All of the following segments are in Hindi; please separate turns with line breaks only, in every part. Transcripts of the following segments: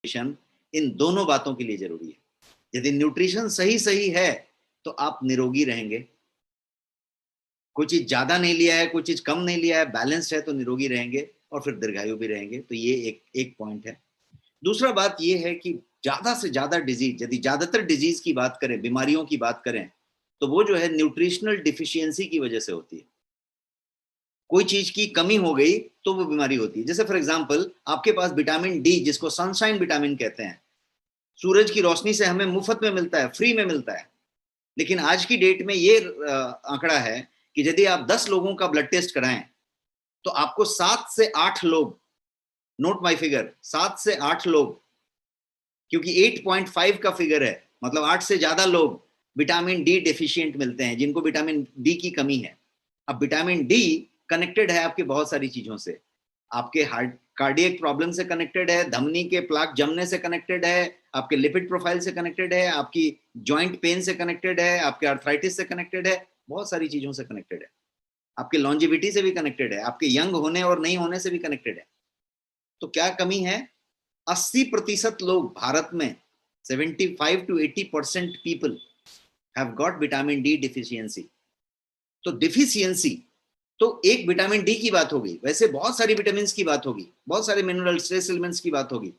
न्यूट्रिशन इन दोनों बातों के लिए जरूरी है। यदि न्यूट्रिशन सही सही है तो आप निरोगी रहेंगे। कोई चीज ज्यादा नहीं लिया है, कोई चीज कम नहीं लिया है, बैलेंस्ड है तो निरोगी रहेंगे और फिर दीर्घायु भी रहेंगे। तो ये एक एक पॉइंट है। दूसरा बात ये है कि ज्यादा से ज्यादा डिजीज, यदि ज्यादातर डिजीज की बात करें, बीमारियों की बात करें, तो वो जो है न्यूट्रिशनल डिफिशियंसी की वजह से होती है। कोई चीज की कमी हो गई तो वो बीमारी होती है। जैसे फॉर एग्जांपल आपके पास विटामिन डी, जिसको सनशाइन विटामिन कहते हैं, सूरज की रोशनी से हमें मुफ्त में मिलता है, फ्री में मिलता है। लेकिन आज की डेट में ये आंकड़ा है कि यदि आप 10 लोगों का ब्लड टेस्ट कराएं तो आपको 7 से 8 लोग, नोट माय फिगर, 7 से 8 लोग, क्योंकि 8.5 का फिगर है, मतलब 8 से ज्यादा लोग विटामिन डी डेफिशिएंट मिलते हैं, जिनको विटामिन डी की कमी है। अब विटामिन डी कनेक्टेड है आपकी बहुत सारी चीजों से, आपके हार्ट कार्डियक प्रॉब्लम से कनेक्टेड है, धमनी के प्लाक जमने से कनेक्टेड है, आपके लिपिड प्रोफाइल से कनेक्टेड है, आपकी जॉइंट पेन से कनेक्टेड है, आपके आर्थराइटिस से कनेक्टेड है, बहुत सारी चीजों से कनेक्टेड है, आपके लॉन्जिविटी से भी कनेक्टेड है, आपके यंग होने और नहीं होने से भी कनेक्टेड है। तो क्या कमी है? 80% लोग भारत में, 75 to 80% people have got vitamin D deficiency. तो डिफिशियंसी तो एक विटामिन डी की बात होगी, वैसे बहुत सारी विटामिन की बात होगी, बहुत सारे मिनरल ट्रेस एलिमेंट्स की बात होगी।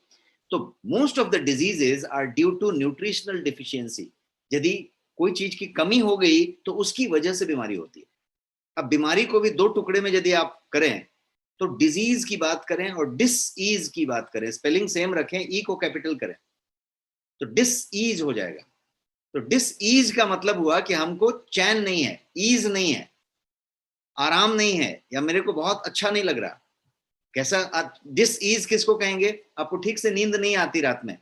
तो most of the diseases are due to nutritional deficiency. यदि कोई चीज की कमी हो गई तो उसकी वजह से बीमारी होती है। अब बीमारी को भी दो टुकड़े में यदि आप करें, तो डिजीज की बात करें और डिसईज की बात करें, स्पेलिंग सेम रखें, ई को कैपिटल करें, तो डिसईज हो जाएगा। तो डिसईज का मतलब हुआ कि हमको चैन नहीं है, ईज नहीं है, आराम नहीं है, या मेरे को बहुत अच्छा नहीं लग रहा। कैसा डिसईज किसको कहेंगे? आपको ठीक से नींद नहीं आती, रात में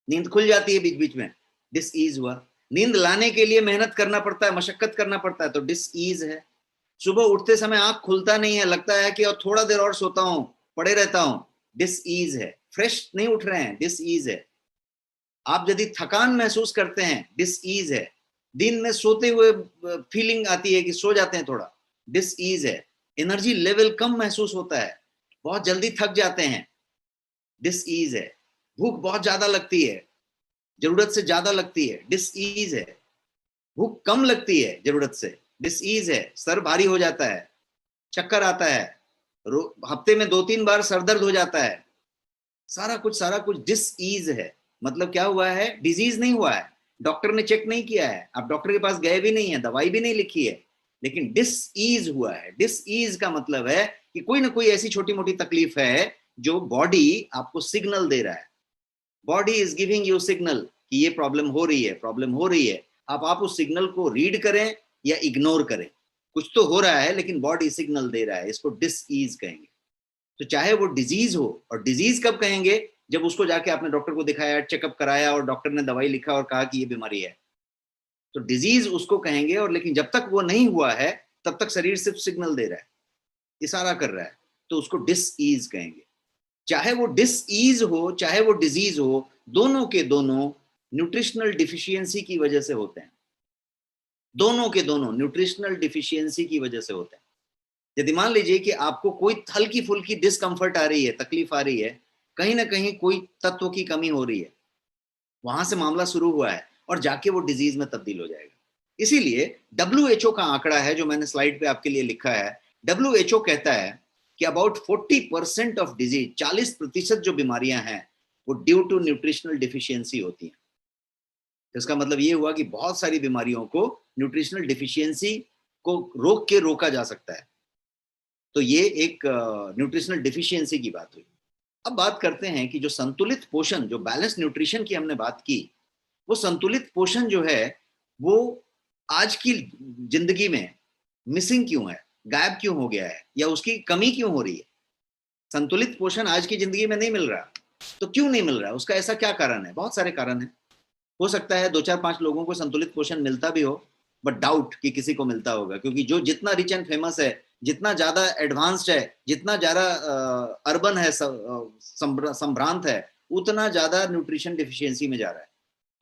नींद खुल जाती है बीच बीच में, डिसईज हुआ। नींद लाने के लिए मेहनत करना पड़ता है, मशक्कत करना पड़ता है, तो डिसईज है। सुबह उठते समय आंख खुलता नहीं है, लगता है कि और थोड़ा देर और सोता हूं, पड़े रहता हूं, डिसईज है। फ्रेश नहीं उठ रहे हैं, डिसईज है। आप यदि थकान महसूस करते हैं, डिसईज है। दिन में सोते हुए फीलिंग आती है कि सो जाते हैं थोड़ा, डिसईज है। एनर्जी लेवल कम महसूस होता है, बहुत जल्दी थक जाते हैं, डिसईज है। भूख बहुत ज्यादा लगती है, जरूरत से ज्यादा लगती है, डिसईज है। भूख कम लगती है जरूरत से, डिसईज है। सर भारी हो जाता है, चक्कर आता है, हफ्ते में 2-3 बार सर दर्द हो जाता है, सारा कुछ डिसईज है। मतलब क्या हुआ है? डिजीज नहीं हुआ है, डॉक्टर ने चेक नहीं किया है, आप डॉक्टर के पास गए भी नहीं है, दवाई भी नहीं लिखी है, लेकिन डिसईज हुआ है। डिसईज का मतलब है कि कोई ना कोई ऐसी छोटी मोटी तकलीफ है जो बॉडी आपको सिग्नल दे रहा है। Body is giving you signal कि ये प्रॉब्लम हो रही है, प्रॉब्लम हो रही है। अब आप उस सिग्नल को रीड करें या इग्नोर करें, कुछ तो हो रहा है, लेकिन बॉडी सिग्नल दे रहा है, इसको डिसईज कहेंगे। तो चाहे वो डिजीज हो, और डिजीज कब कहेंगे? जब उसको जाके आपने डॉक्टर को दिखाया, चेकअप कराया और डॉक्टर ने दवाई लिखा और कहा कि ये बीमारी है, तो डिजीज उसको कहेंगे। और लेकिन जब तक वो नहीं हुआ है तब तक शरीर सिर्फ सिग्नल दे रहा है, इशारा कर रहा है, तो उसको डिसईज कहेंगे। चाहे वो डिसईज हो चाहे वो डिजीज हो, दोनों के दोनों न्यूट्रिशनल डिफिशियंसी की वजह से होते हैं। दोनों के दोनों न्यूट्रिशनल डिफिशियंसी की वजह से होते हैं। यदि मान लीजिए कि आपको कोई हल्की फुल्की डिस्कंफर्ट आ रही है, तकलीफ आ रही है, कहीं ना कहीं कोई तत्व की कमी हो रही है, वहां से मामला शुरू हुआ है और जाके वो डिजीज में तब्दील हो जाएगा। इसीलिए WHO का आंकड़ा है जो मैंने स्लाइड पे आपके लिए लिखा है। WHO कहता है कि अबाउट 40% ऑफ डिजीज, 40% जो बीमारियां हैं वो ड्यू टू न्यूट्रिशनल डिफिशियंसी होती हैं। तो इसका मतलब ये हुआ कि बहुत सारी बीमारियों को न्यूट्रिशनल डिफिशियंसी को रोक के रोका जा सकता है। तो ये एक न्यूट्रिशनल डिफिशियंसी की बात हुई। अब बात करते हैं कि जो संतुलित पोषण, जो बैलेंस न्यूट्रिशन की हमने बात की, वो संतुलित पोषण जो है वो आज की जिंदगी में मिसिंग क्यों है, गायब क्यों हो गया है, या उसकी कमी क्यों हो रही है? संतुलित पोषण आज की जिंदगी में नहीं मिल रहा, तो क्यों नहीं मिल रहा? उसका ऐसा क्या कारण है? बहुत सारे कारण है। हो सकता है 2-4-5 लोगों को संतुलित पोषण मिलता भी हो, बट डाउट कि किसी को मिलता होगा, क्योंकि जो जितना रिच एंड फेमस है, जितना ज्यादा एडवांस्ड है, जितना ज्यादा अर्बन है, संभ्रांत है, उतना ज्यादा न्यूट्रिशन डिफिशियंसी में जा रहा है।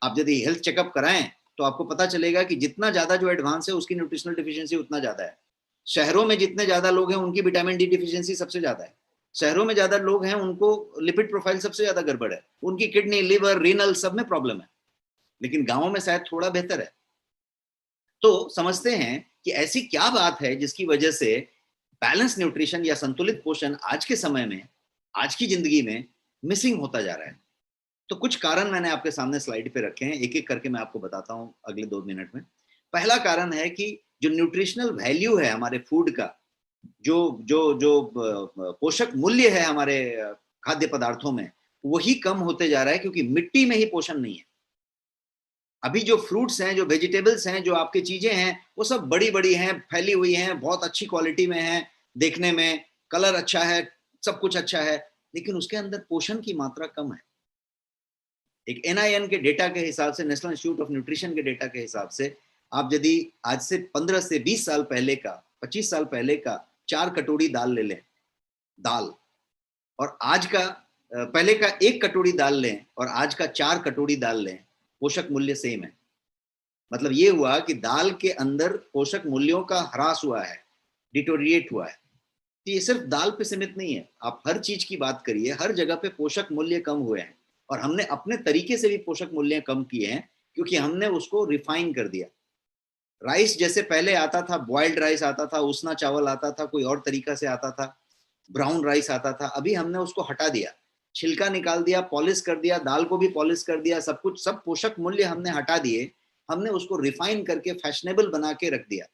आप यदि हेल्थ चेकअप कराएं तो आपको पता चलेगा कि जितना ज्यादा जो एडवांस है उसकी न्यूट्रिशनल डिफिशियंसी उतना ज्यादा है। शहरों में जितने ज्यादा लोग हैं उनकी विटामिन डी डिफिशियंसी सबसे ज्यादा है। शहरों में ज्यादा लोग हैं, उनको लिपिड प्रोफाइल सबसे ज्यादा गड़बड़ है, उनकी किडनी, लिवर, रीनल सब में प्रॉब्लम है, लेकिन गांवों में शायद थोड़ा बेहतर है। तो समझते हैं कि ऐसी क्या बात है जिसकी वजह से बैलेंस न्यूट्रिशन या संतुलित पोषण आज के समय में, आज की जिंदगी में मिसिंग होता जा रहा है। तो कुछ कारण मैंने आपके सामने स्लाइड पे रखे हैं, एक एक करके मैं आपको बताता हूं अगले 2 मिनट में। पहला कारण है कि जो न्यूट्रिशनल वैल्यू है हमारे फूड का, जो जो जो पोषक मूल्य है हमारे खाद्य पदार्थों में, वही कम होते जा रहा है, क्योंकि मिट्टी में ही पोषण नहीं है। अभी जो फ्रूट्स हैं, जो वेजिटेबल्स हैं, जो आपकी चीजें हैं, वो सब बड़ी बड़ी हैं, फैली हुई हैं, बहुत अच्छी क्वालिटी में हैं, देखने में कलर अच्छा है, सब कुछ अच्छा है, लेकिन उसके अंदर पोषण की मात्रा कम है। एक NIN के डेटा के हिसाब से, नेशनल इंस्टीट्यूट ऑफ न्यूट्रिशन के डेटा के हिसाब से, आप यदि आज से 15 से 20 साल पहले का, 25 साल पहले का 4 कटोरी दाल ले लें, दाल, और आज का पहले का 1 कटोरी दाल लें और आज का 4 कटोरी दाल लें, पोषक मूल्य सेम है। मतलब ये हुआ कि दाल के अंदर पोषक मूल्यों का ह्रास हुआ है, डिटोरिएट हुआ है। तो ये सिर्फ दाल पे सीमित नहीं है, आप हर चीज की बात करिए, हर जगह पे पोषक मूल्य कम हुए हैं, और हमने अपने तरीके से भी पोषक मूल्य कम किए हैं, क्योंकि हमने उसको रिफाइन कर दिया। राइस जैसे पहले आता था, बॉइल्ड राइस आता था, उसना चावल आता था, कोई और तरीका से आता था, ब्राउन राइस आता था, अभी हमने उसको हटा दिया, छिलका निकाल दिया, पॉलिश कर दिया, दाल को भी पॉलिश कर दिया, सब कुछ, सब पोषक मूल्य हमने हटा दिए, हमने उसको रिफाइन करके फैशनेबल बना के रख दिया।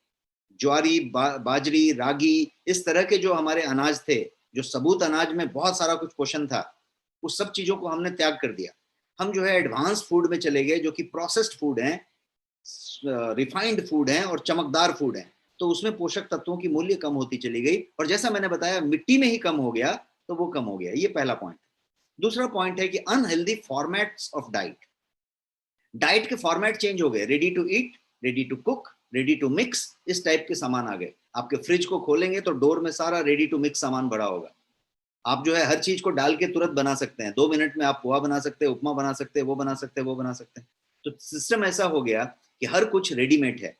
ज्वारी, बाजरी, रागी, इस तरह के जो हमारे अनाज थे, जो सबूत अनाज में बहुत सारा कुछ पोषण था, उस सब चीजों को हमने त्याग कर दिया। हम जो है एडवांस फूड में चले गए, जो कि प्रोसेस्ड फूड है, रिफाइंड फूड है और चमकदार फूड है, तो उसमें पोषक तत्वों की मूल्य कम होती चली गई, और जैसा मैंने बताया मिट्टी में ही कम हो गया, तो वो कम हो गया। ये पहला पॉइंट। दूसरा पॉइंट है कि unhealthy formats of diet, diet के फॉर्मेट चेंज हो गए, ready to eat, ready to cook, ready to mix, इस टाइप के सामान आ गए। आपके फ्रिज को खोलेंगे तो डोर में सारा रेडी टू मिक्स सामान भरा होगा। आप जो है हर चीज को डाल के तुरंत बना सकते हैं, 2 मिनट में आप पोहा बना सकते हैं, उपमा बना सकते हैं, वो बना सकते हैं, वो बना सकते हैं। तो सिस्टम ऐसा हो गया कि हर कुछ रेडीमेड है।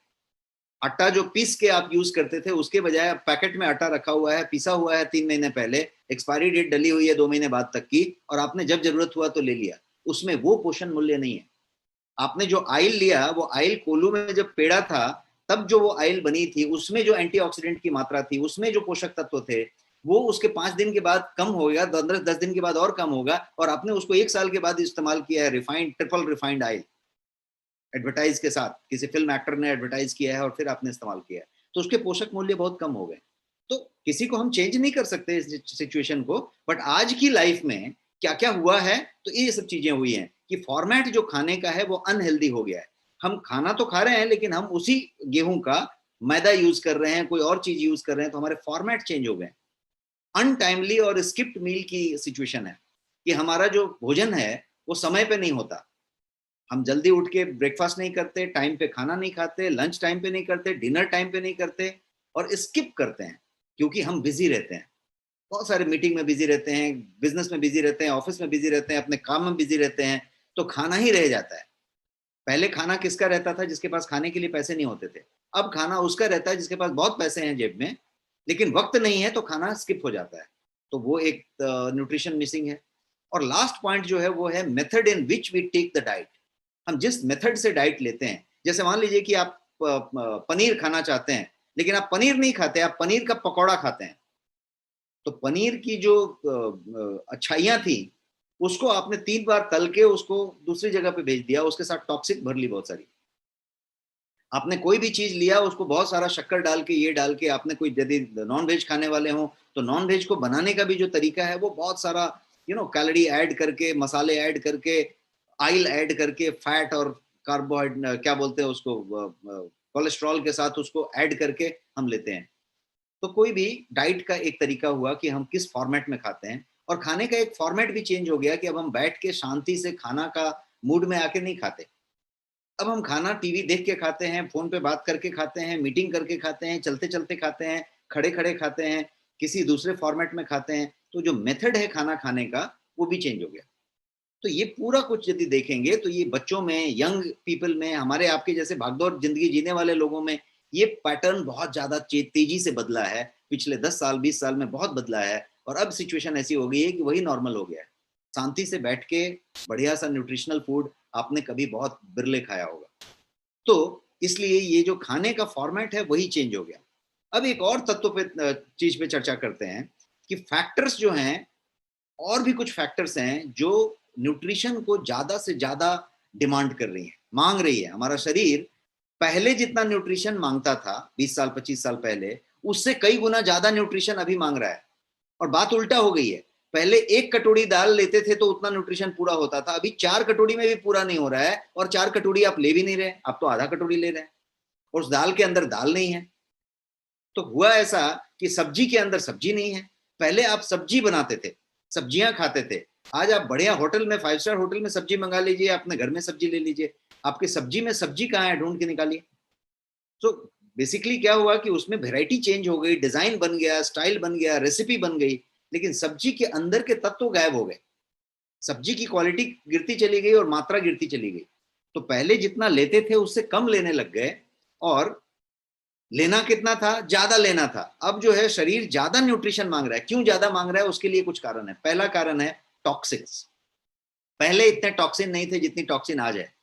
आटा जो पीस के आप यूज करते थे, उसके बजाय पैकेट में आटा रखा हुआ है, पीसा हुआ है 3 महीने पहले, एक्सपायरी डेट डली हुई है 2 महीने बाद तक की, और आपने जब जरूरत हुआ तो ले लिया। उसमें वो पोषण मूल्य नहीं है। आपने जो आयल लिया, वो आयल कोल्हू में जब पेड़ा था, तब जो वो आयल बनी थी, उसमें जो एंटीऑक्सीडेंट की मात्रा थी, उसमें जो पोषक तत्व थे, वो उसके 5 दिन के बाद कम हो गया, 10 दिन के बाद और कम होगा, और आपने उसको 1 साल के बाद इस्तेमाल किया है, refined, triple refined oil, advertise के साथ, किसी फिल्म एक्टर ने एडवर्टाइज किया है और फिर आपने इस्तेमाल किया है, तो उसके पोषक मूल्य बहुत कम हो गए। तो किसी को हम चेंज नहीं कर सकते इस सिचुएशन को, बट आज की लाइफ में क्या क्या हुआ है, तो ये सब चीजें हुई हैं कि फॉर्मेट जो खाने का है वो अनहेल्दी हो गया है। हम खाना तो खा रहे हैं, लेकिन हम उसी गेहूं का मैदा यूज कर रहे हैं, कोई और चीज यूज कर रहे हैं, तो हमारे फॉर्मेट चेंज हो गए। अनटाइमली और स्किप्ड मील की सिचुएशन है कि हमारा जो भोजन है वो समय पे नहीं होता। हम जल्दी उठ के ब्रेकफास्ट नहीं करते, टाइम पे खाना नहीं खाते, लंच टाइम पे नहीं करते, डिनर टाइम पे नहीं करते, और स्किप करते हैं, क्योंकि हम बिजी रहते हैं, बहुत सारे मीटिंग में बिजी रहते हैं, बिजनेस में बिजी रहते हैं, ऑफिस में बिजी रहते हैं, अपने काम में बिजी रहते हैं, तो खाना ही रह जाता है। पहले खाना किसका रहता था? जिसके पास खाने के लिए पैसे नहीं होते थे। अब खाना उसका रहता है जिसके पास बहुत पैसे हैं जेब में, लेकिन वक्त नहीं है, तो खाना स्किप हो जाता है। तो वो एक न्यूट्रिशन मिसिंग है। और लास्ट पॉइंट जो है वो है method in which we take the diet. हम जिस मेथड से डाइट लेते हैं, जैसे मान लीजिए कि आप पनीर खाना चाहते हैं, लेकिन आप पनीर नहीं खाते, आप पनीर का पकौड़ा खाते हैं, तो पनीर की जो अच्छाइयां थी, उसको आपने 3 बार तल के उसको दूसरी जगह पे भेज दिया, उसके साथ टॉक्सिक भर ली बहुत सारी। आपने कोई भी चीज लिया, उसको बहुत सारा शक्कर डाल के, ये डाल के, आपने कोई, यदि नॉन वेज खाने वाले हो तो नॉन वेज को बनाने का भी जो तरीका है वो बहुत सारा कैलोरी ऐड करके, मसाले ऐड करके, ऑयल ऐड करके, फैट और कार्बोहाइड्रेट, क्या बोलते हैं उसको, कोलेस्ट्रॉल के साथ उसको ऐड करके हम लेते हैं। तो कोई भी डाइट का एक तरीका हुआ कि हम किस फॉर्मेट में खाते हैं, और खाने का एक फॉर्मेट भी चेंज हो गया कि अब हम बैठ के शांति से खाना का मूड में आके नहीं खाते। अब हम खाना टीवी देख के खाते हैं, फोन पे बात करके खाते हैं, मीटिंग करके खाते हैं, चलते चलते खाते हैं, खड़े खड़े खाते हैं, किसी दूसरे फॉर्मेट में खाते हैं। तो जो मेथड है खाना खाने का, वो भी चेंज हो गया। तो ये पूरा कुछ यदि देखेंगे, तो ये बच्चों में, यंग पीपल में, हमारे आपके जैसे भागदौड़ जिंदगी जीने वाले लोगों में, ये पैटर्न बहुत ज्यादा तेजी से बदला है। पिछले 10 साल 20 साल में बहुत बदला है। और अब सिचुएशन ऐसी हो गई है कि वही नॉर्मल हो गया है। शांति से बैठ के बढ़िया सा न्यूट्रिशनल फूड आपने कभी बहुत बिरले खाया होगा। तो इसलिए ये जो खाने का फॉर्मेट है वही चेंज हो गया। अब एक और तत्व पे चीज पे चर्चा करते हैं कि फैक्टर्स जो हैं, और भी कुछ फैक्टर्स हैं जो न्यूट्रिशन को ज्यादा से ज्यादा डिमांड कर रही है, मांग रही है। हमारा शरीर पहले जितना न्यूट्रिशन मांगता था 20 साल 25 साल पहले, उससे कई गुना ज्यादा न्यूट्रिशन अभी मांग रहा है। और बात उल्टा हो गई है, पहले एक कटोरी दाल लेते थे तो उतना न्यूट्रिशन पूरा होता था, अभी 4 कटोरी में भी पूरा नहीं हो रहा है, और 4 कटोरी आप ले भी नहीं रहे, आप तो आधा कटोरी ले रहे हैं, और उस दाल के अंदर दाल नहीं है। तो हुआ ऐसा कि सब्जी के अंदर सब्जी नहीं है। पहले आप सब्जी बनाते थे, सब्जियां खाते थे, आज आप बढ़िया होटल में, 5 स्टार होटल में सब्जी मंगा लीजिए, अपने घर में सब्जी ले लीजिए, आपके सब्जी में सब्जी कहाँ है, ढूंढ के निकालिए। तो बेसिकली क्या हुआ कि उसमें वैरायटी चेंज हो गई, डिजाइन बन गया, स्टाइल बन गया, रेसिपी बन गई, लेकिन सब्जी के अंदर के तत्व गायब हो गए। सब्जी की क्वालिटी गिरती चली गई और मात्रा गिरती चली गई। तो पहले जितना लेते थे उससे कम लेने लग गए, और लेना कितना था, ज्यादा लेना था। अब जो है शरीर ज्यादा न्यूट्रिशन मांग रहा है। क्यों ज्यादा मांग रहा है, उसके लिए कुछ कारण है। पहला कारण है टॉक्सिन्स। पहले इतने टॉक्सिन नहीं थे जितनी टॉक्सिन आज है।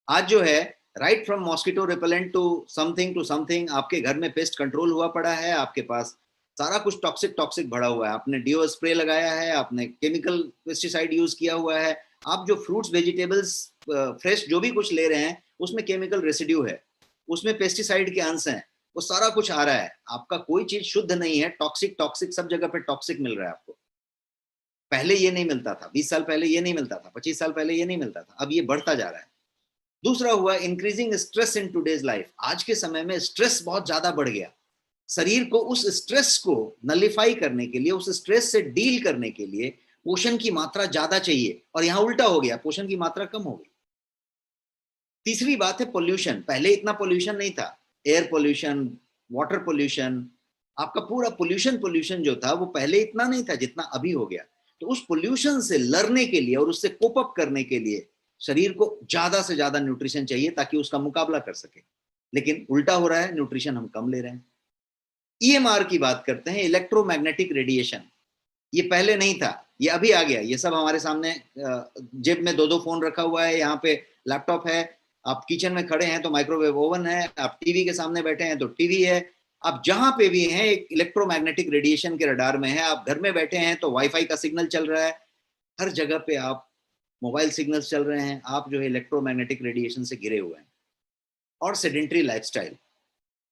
आज जो है right from mosquito repellent to something, आपके घर में पेस्ट कंट्रोल हुआ पड़ा है, आपके पास सारा कुछ टॉक्सिक टॉक्सिक भरा हुआ है। आपने डीओ स्प्रे लगाया है, आपने केमिकल पेस्टिसाइड यूज किया हुआ है, आप जो फ्रूट्स वेजिटेबल्स फ्रेश जो भी कुछ ले रहे हैं उसमें केमिकल रेसिड्यू है, उसमें पेस्टिसाइड के अंश हैं, वो सारा कुछ आ रहा है। आपका कोई चीज शुद्ध नहीं है, टॉक्सिक टॉक्सिक सब जगह पे टॉक्सिक मिल रहा है आपको। पहले ये नहीं मिलता था, 20 साल पहले ये नहीं मिलता था, 25 साल पहले ये नहीं मिलता था, अब ये बढ़ता जा रहा है। दूसरा हुआ increasing stress in today's life. आज के समय में स्ट्रेस बहुत ज्यादा बढ़ गया। शरीर को उस स्ट्रेस को नलिफाई करने के लिए, उस स्ट्रेस से डील करने के लिए पोषण की मात्रा ज्यादा चाहिए, और यहां उल्टा हो गया, पोषण की मात्रा कम हो गई। तीसरी बात है पोल्यूशन। पहले इतना पोल्यूशन नहीं था, एयर पोल्यूशन, वाटर पोल्यूशन, आपका पूरा पोल्यूशन पोल्यूशन जो था वो पहले इतना नहीं था जितना अभी हो गया। तो उस पोल्यूशन से लड़ने के लिए और उससे कोप अप करने के लिए शरीर को ज्यादा से ज्यादा न्यूट्रिशन चाहिए ताकि उसका मुकाबला कर सके। लेकिन उल्टा हो रहा है, न्यूट्रिशन हम कम ले रहे हैं। ईएमआर की बात करते हैं, इलेक्ट्रोमैग्नेटिक रेडिएशन। ये पहले नहीं था, ये अभी आ गया। ये सब हमारे सामने, जेब में 2-2 फोन रखा हुआ है, यहाँ पे लैपटॉप है, आप किचन में खड़े हैं तो माइक्रोवेव ओवन है, आप टीवी के सामने बैठे हैं तो टीवी है, आप जहां पे भी हैं एक इलेक्ट्रोमैग्नेटिक रेडिएशन के रडार में है। आप घर में बैठे हैं तो वाईफाई का सिग्नल चल रहा है, हर जगह पे आप मोबाइल सिग्नल्स चल रहे हैं, आप जो है इलेक्ट्रोमैग्नेटिक रेडिएशन से घिरे हुए हैं। और सेडेंट्री लाइफस्टाइल।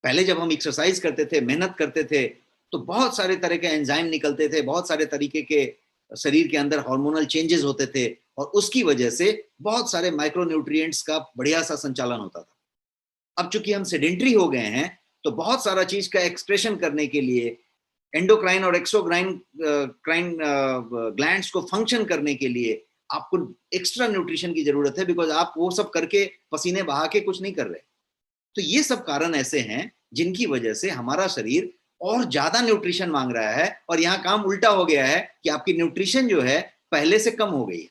पहले जब हम एक्सरसाइज करते थे, मेहनत करते थे, तो बहुत सारे तरह के एंजाइम निकलते थे, बहुत सारे तरीके के शरीर के अंदर हार्मोनल चेंजेस होते थे, और उसकी वजह से बहुत सारे माइक्रोन्यूट्रिएंट्स का बढ़िया सा संचालन होता था। अब चूंकि हम सेडेंट्री हो गए हैं तो बहुत सारा चीज का एक्सप्रेशन करने के लिए, एंडोक्राइन और एक्सोक्राइन क्राइन ग्लैंड्स को फंक्शन करने के लिए आपको एक्स्ट्रा न्यूट्रिशन की जरूरत है, बिकॉज आप वो सब करके पसीने बहा के कुछ नहीं कर रहे। तो ये सब कारण ऐसे हैं जिनकी वजह से हमारा शरीर और ज्यादा न्यूट्रिशन मांग रहा है, और यहाँ काम उल्टा हो गया है कि आपकी न्यूट्रिशन जो है पहले से कम हो गई है,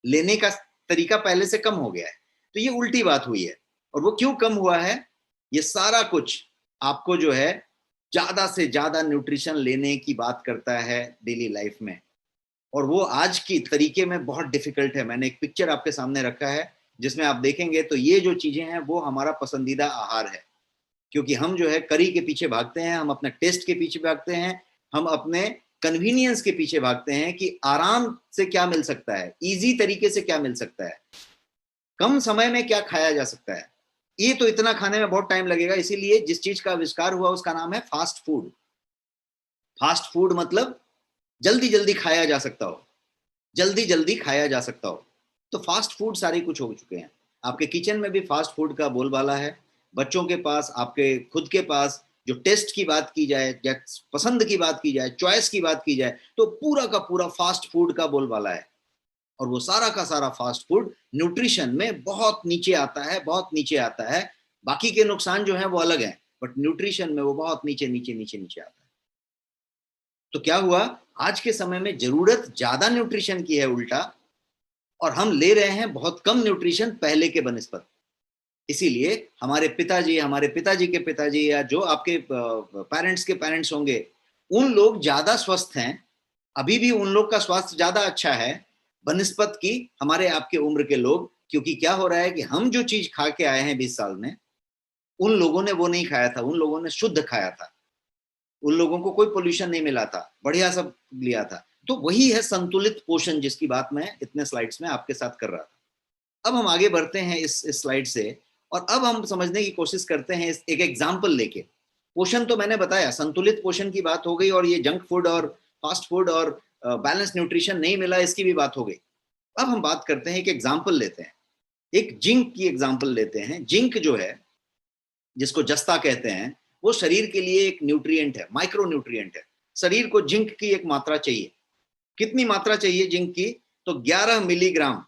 लेने का तरीका पहले से कम हो गया है। तो ये उल्टी बात हुई है। और वो क्यों कम हुआ है, ये सारा कुछ आपको जो है ज्यादा से ज्यादा न्यूट्रिशन लेने की बात करता है डेली लाइफ में, और वो आज की तरीके में बहुत डिफिकल्ट है। मैंने एक पिक्चर आपके सामने रखा है जिसमें आप देखेंगे तो ये जो चीजें हैं वो हमारा पसंदीदा आहार है, क्योंकि हम जो है करी के पीछे भागते हैं, हम अपने टेस्ट के पीछे भागते हैं, हम अपने कन्वीनियंस के पीछे भागते हैं कि आराम से क्या मिल सकता है, इजी तरीके से क्या मिल सकता है, कम समय में क्या खाया जा सकता है। ये तो इतना खाने में बहुत टाइम लगेगा, इसीलिए जिस चीज का आविष्कार हुआ उसका नाम है फास्ट फूड। फास्ट फूड मतलब जल्दी जल्दी खाया जा सकता हो, जल्दी जल्दी खाया जा सकता हो। तो फास्ट फूड सारे कुछ हो चुके हैं। आपके किचन में भी फास्ट फूड का बोलबाला है, बच्चों के पास, आपके खुद के पास। जो टेस्ट की बात की जाए या पसंद की बात की जाए, चॉइस की बात की जाए, तो पूरा का पूरा फास्ट फूड का बोलबाला है। और वो सारा का सारा फास्ट फूड न्यूट्रिशन में बहुत नीचे आता है, बहुत नीचे आता है। बाकी के नुकसान जो है वो अलग है, बट न्यूट्रिशन में वो बहुत नीचे नीचे नीचे नीचे आता है। तो क्या हुआ, आज के समय में जरूरत ज्यादा न्यूट्रिशन की है उल्टा, और हम ले रहे हैं बहुत कम न्यूट्रिशन पहले के बनिस्बत। इसीलिए हमारे पिताजी के पिताजी, या जो आपके पेरेंट्स के पेरेंट्स होंगे, उन लोग ज्यादा स्वस्थ हैं अभी भी उन लोग का स्वास्थ्य ज्यादा अच्छा है बनिस्बत की हमारे आपके उम्र के लोग, क्योंकि क्या हो रहा है कि हम जो चीज खा के आए हैं 20 साल में, उन लोगों ने वो नहीं खाया था, उन लोगों ने शुद्ध खाया था, उन लोगों को कोई पोल्यूशन नहीं मिला था, बढ़िया सब लिया था। तो वही है संतुलित पोषण जिसकी बात मैं इतने स्लाइड्स में आपके साथ कर रहा था। अब हम आगे बढ़ते हैं इस स्लाइड से, और अब हम समझने की कोशिश करते हैं एक एग्जाम्पल लेके। पोषण तो मैंने बताया, संतुलित पोषण की बात हो गई, और ये जंक फूड और फास्ट फूड और बैलेंस न्यूट्रिशन नहीं मिला इसकी भी बात हो गई। अब हम बात करते हैं, एक एग्जाम्पल लेते हैं, एक जिंक की एग्जाम्पल लेते हैं। जिंक जो है, जिसको जस्ता कहते हैं, वो शरीर के लिए एक न्यूट्रिएंट है, माइक्रो न्यूट्रिएंट है। शरीर को जिंक की एक मात्रा चाहिए। कितनी मात्रा चाहिए जिंक की? तो 11 मिलीग्राम,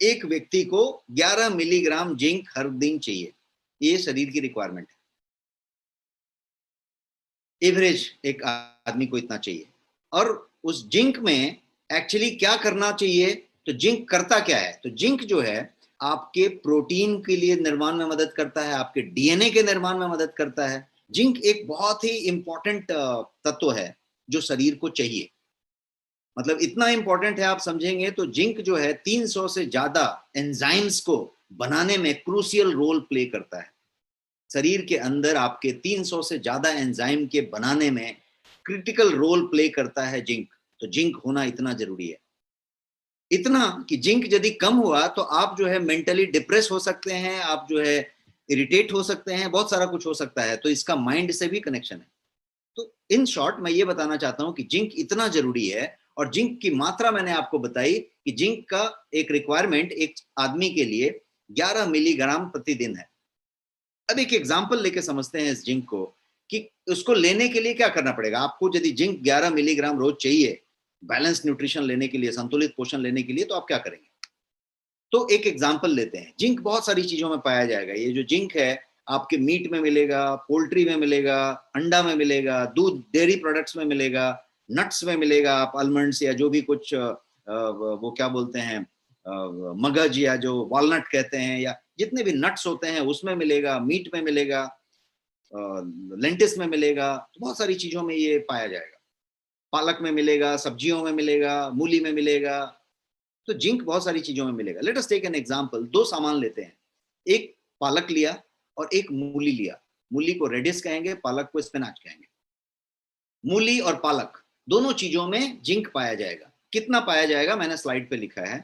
एक व्यक्ति को 11 मिलीग्राम जिंक हर दिन चाहिए, ये शरीर की रिक्वायरमेंट है। एवरेज एक आदमी को इतना चाहिए। और उस जिंक में एक्चुअली क्या करना चाहिए? तो जिंक करता क्या है? तो जिंक जो है आपके प्रोटीन के लिए निर्माण में मदद करता है, आपके डीएनए के निर्माण में मदद करता है। जिंक एक बहुत ही इंपॉर्टेंट तत्व है जो शरीर को चाहिए। मतलब इतना इंपॉर्टेंट है, आप समझेंगे तो जिंक जो है 300 से ज्यादा एंजाइम्स को बनाने में क्रूशियल रोल प्ले करता है। शरीर के अंदर आपके 300 से ज्यादा एंजाइम के बनाने में क्रिटिकल रोल प्ले करता है जिंक। तो जिंक होना इतना जरूरी है, इतना कि जिंक यदि कम हुआ तो आप जो है मेंटली डिप्रेस हो सकते हैं, आप जो है इरिटेट हो सकते हैं, बहुत सारा कुछ हो सकता है। तो इसका माइंड से भी कनेक्शन है। तो इन शॉर्ट मैं ये बताना चाहता हूं कि जिंक इतना जरूरी है, और जिंक की मात्रा मैंने आपको बताई कि जिंक का एक रिक्वायरमेंट एक आदमी के लिए 11 मिलीग्राम प्रतिदिन है। अब एक एग्जांपल लेके समझते हैं इस जिंक को, कि उसको लेने के लिए क्या करना पड़ेगा आपको। यदि जिंक 11 मिलीग्राम रोज चाहिए बैलेंस न्यूट्रिशन लेने के लिए, संतुलित पोषण लेने के लिए, तो आप क्या करेंगे? तो एक एग्जांपल लेते हैं। जिंक बहुत सारी चीजों में पाया जाएगा। ये जो जिंक है आपके मीट में मिलेगा, पोल्ट्री में मिलेगा, अंडा में मिलेगा, दूध डेयरी प्रोडक्ट्स में मिलेगा, नट्स में मिलेगा, आप आलमंड्स या जो भी कुछ वो क्या बोलते हैं, मगज या जो वॉलनट कहते हैं, या जितने भी नट्स होते हैं उसमें मिलेगा, मीट में मिलेगा, लेंटिस में मिलेगा। तो बहुत सारी चीजों में ये पाया जाएगा। पालक में मिलेगा, सब्जियों में मिलेगा, मूली में मिलेगा। तो जिंक बहुत सारी चीजों में मिलेगा। Let us take an example. दो सामान लेते हैं, एक पालक लिया और एक मूली लिया। मूली को रेडिस कहेंगे, पालक को स्पिनाच कहेंगे। मूली और पालक दोनों चीजों में जिंक पाया जाएगा। कितना पाया जाएगा मैंने स्लाइड पे लिखा है।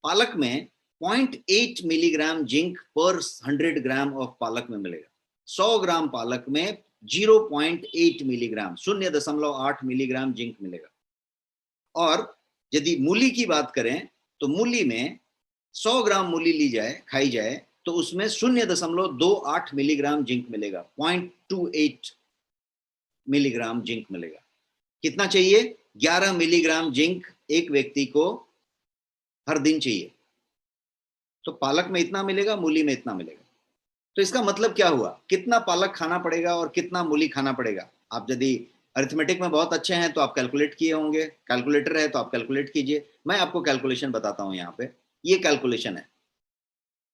पालक में 0.8 मिलीग्राम जिंक पर 100 ग्राम ऑफ पालक में मिलेगा। 100 ग्राम पालक में 0.8 मिलीग्राम, 0.8 मिलीग्राम जिंक मिलेगा। और यदि मूली की बात करें तो मूली में 100 ग्राम मूली ली जाए, खाई जाए, तो उसमें 0.28 मिलीग्राम जिंक मिलेगा, 0.28 मिलीग्राम जिंक मिलेगा। कितना चाहिए? 11 मिलीग्राम जिंक एक व्यक्ति को हर दिन चाहिए। तो पालक में इतना मिलेगा, मूली में इतना मिलेगा। तो इसका मतलब क्या हुआ? कितना पालक खाना पड़ेगा और कितना मूली खाना पड़ेगा? आप यदि अरिथमेटिक में बहुत अच्छे हैं तो आप कैलकुलेट किए होंगे, कैलकुलेटर है तो आप कैलकुलेट कीजिए। मैं आपको कैलकुलेशन बताता हूं यहाँ पे। ये कैलकुलेशन है,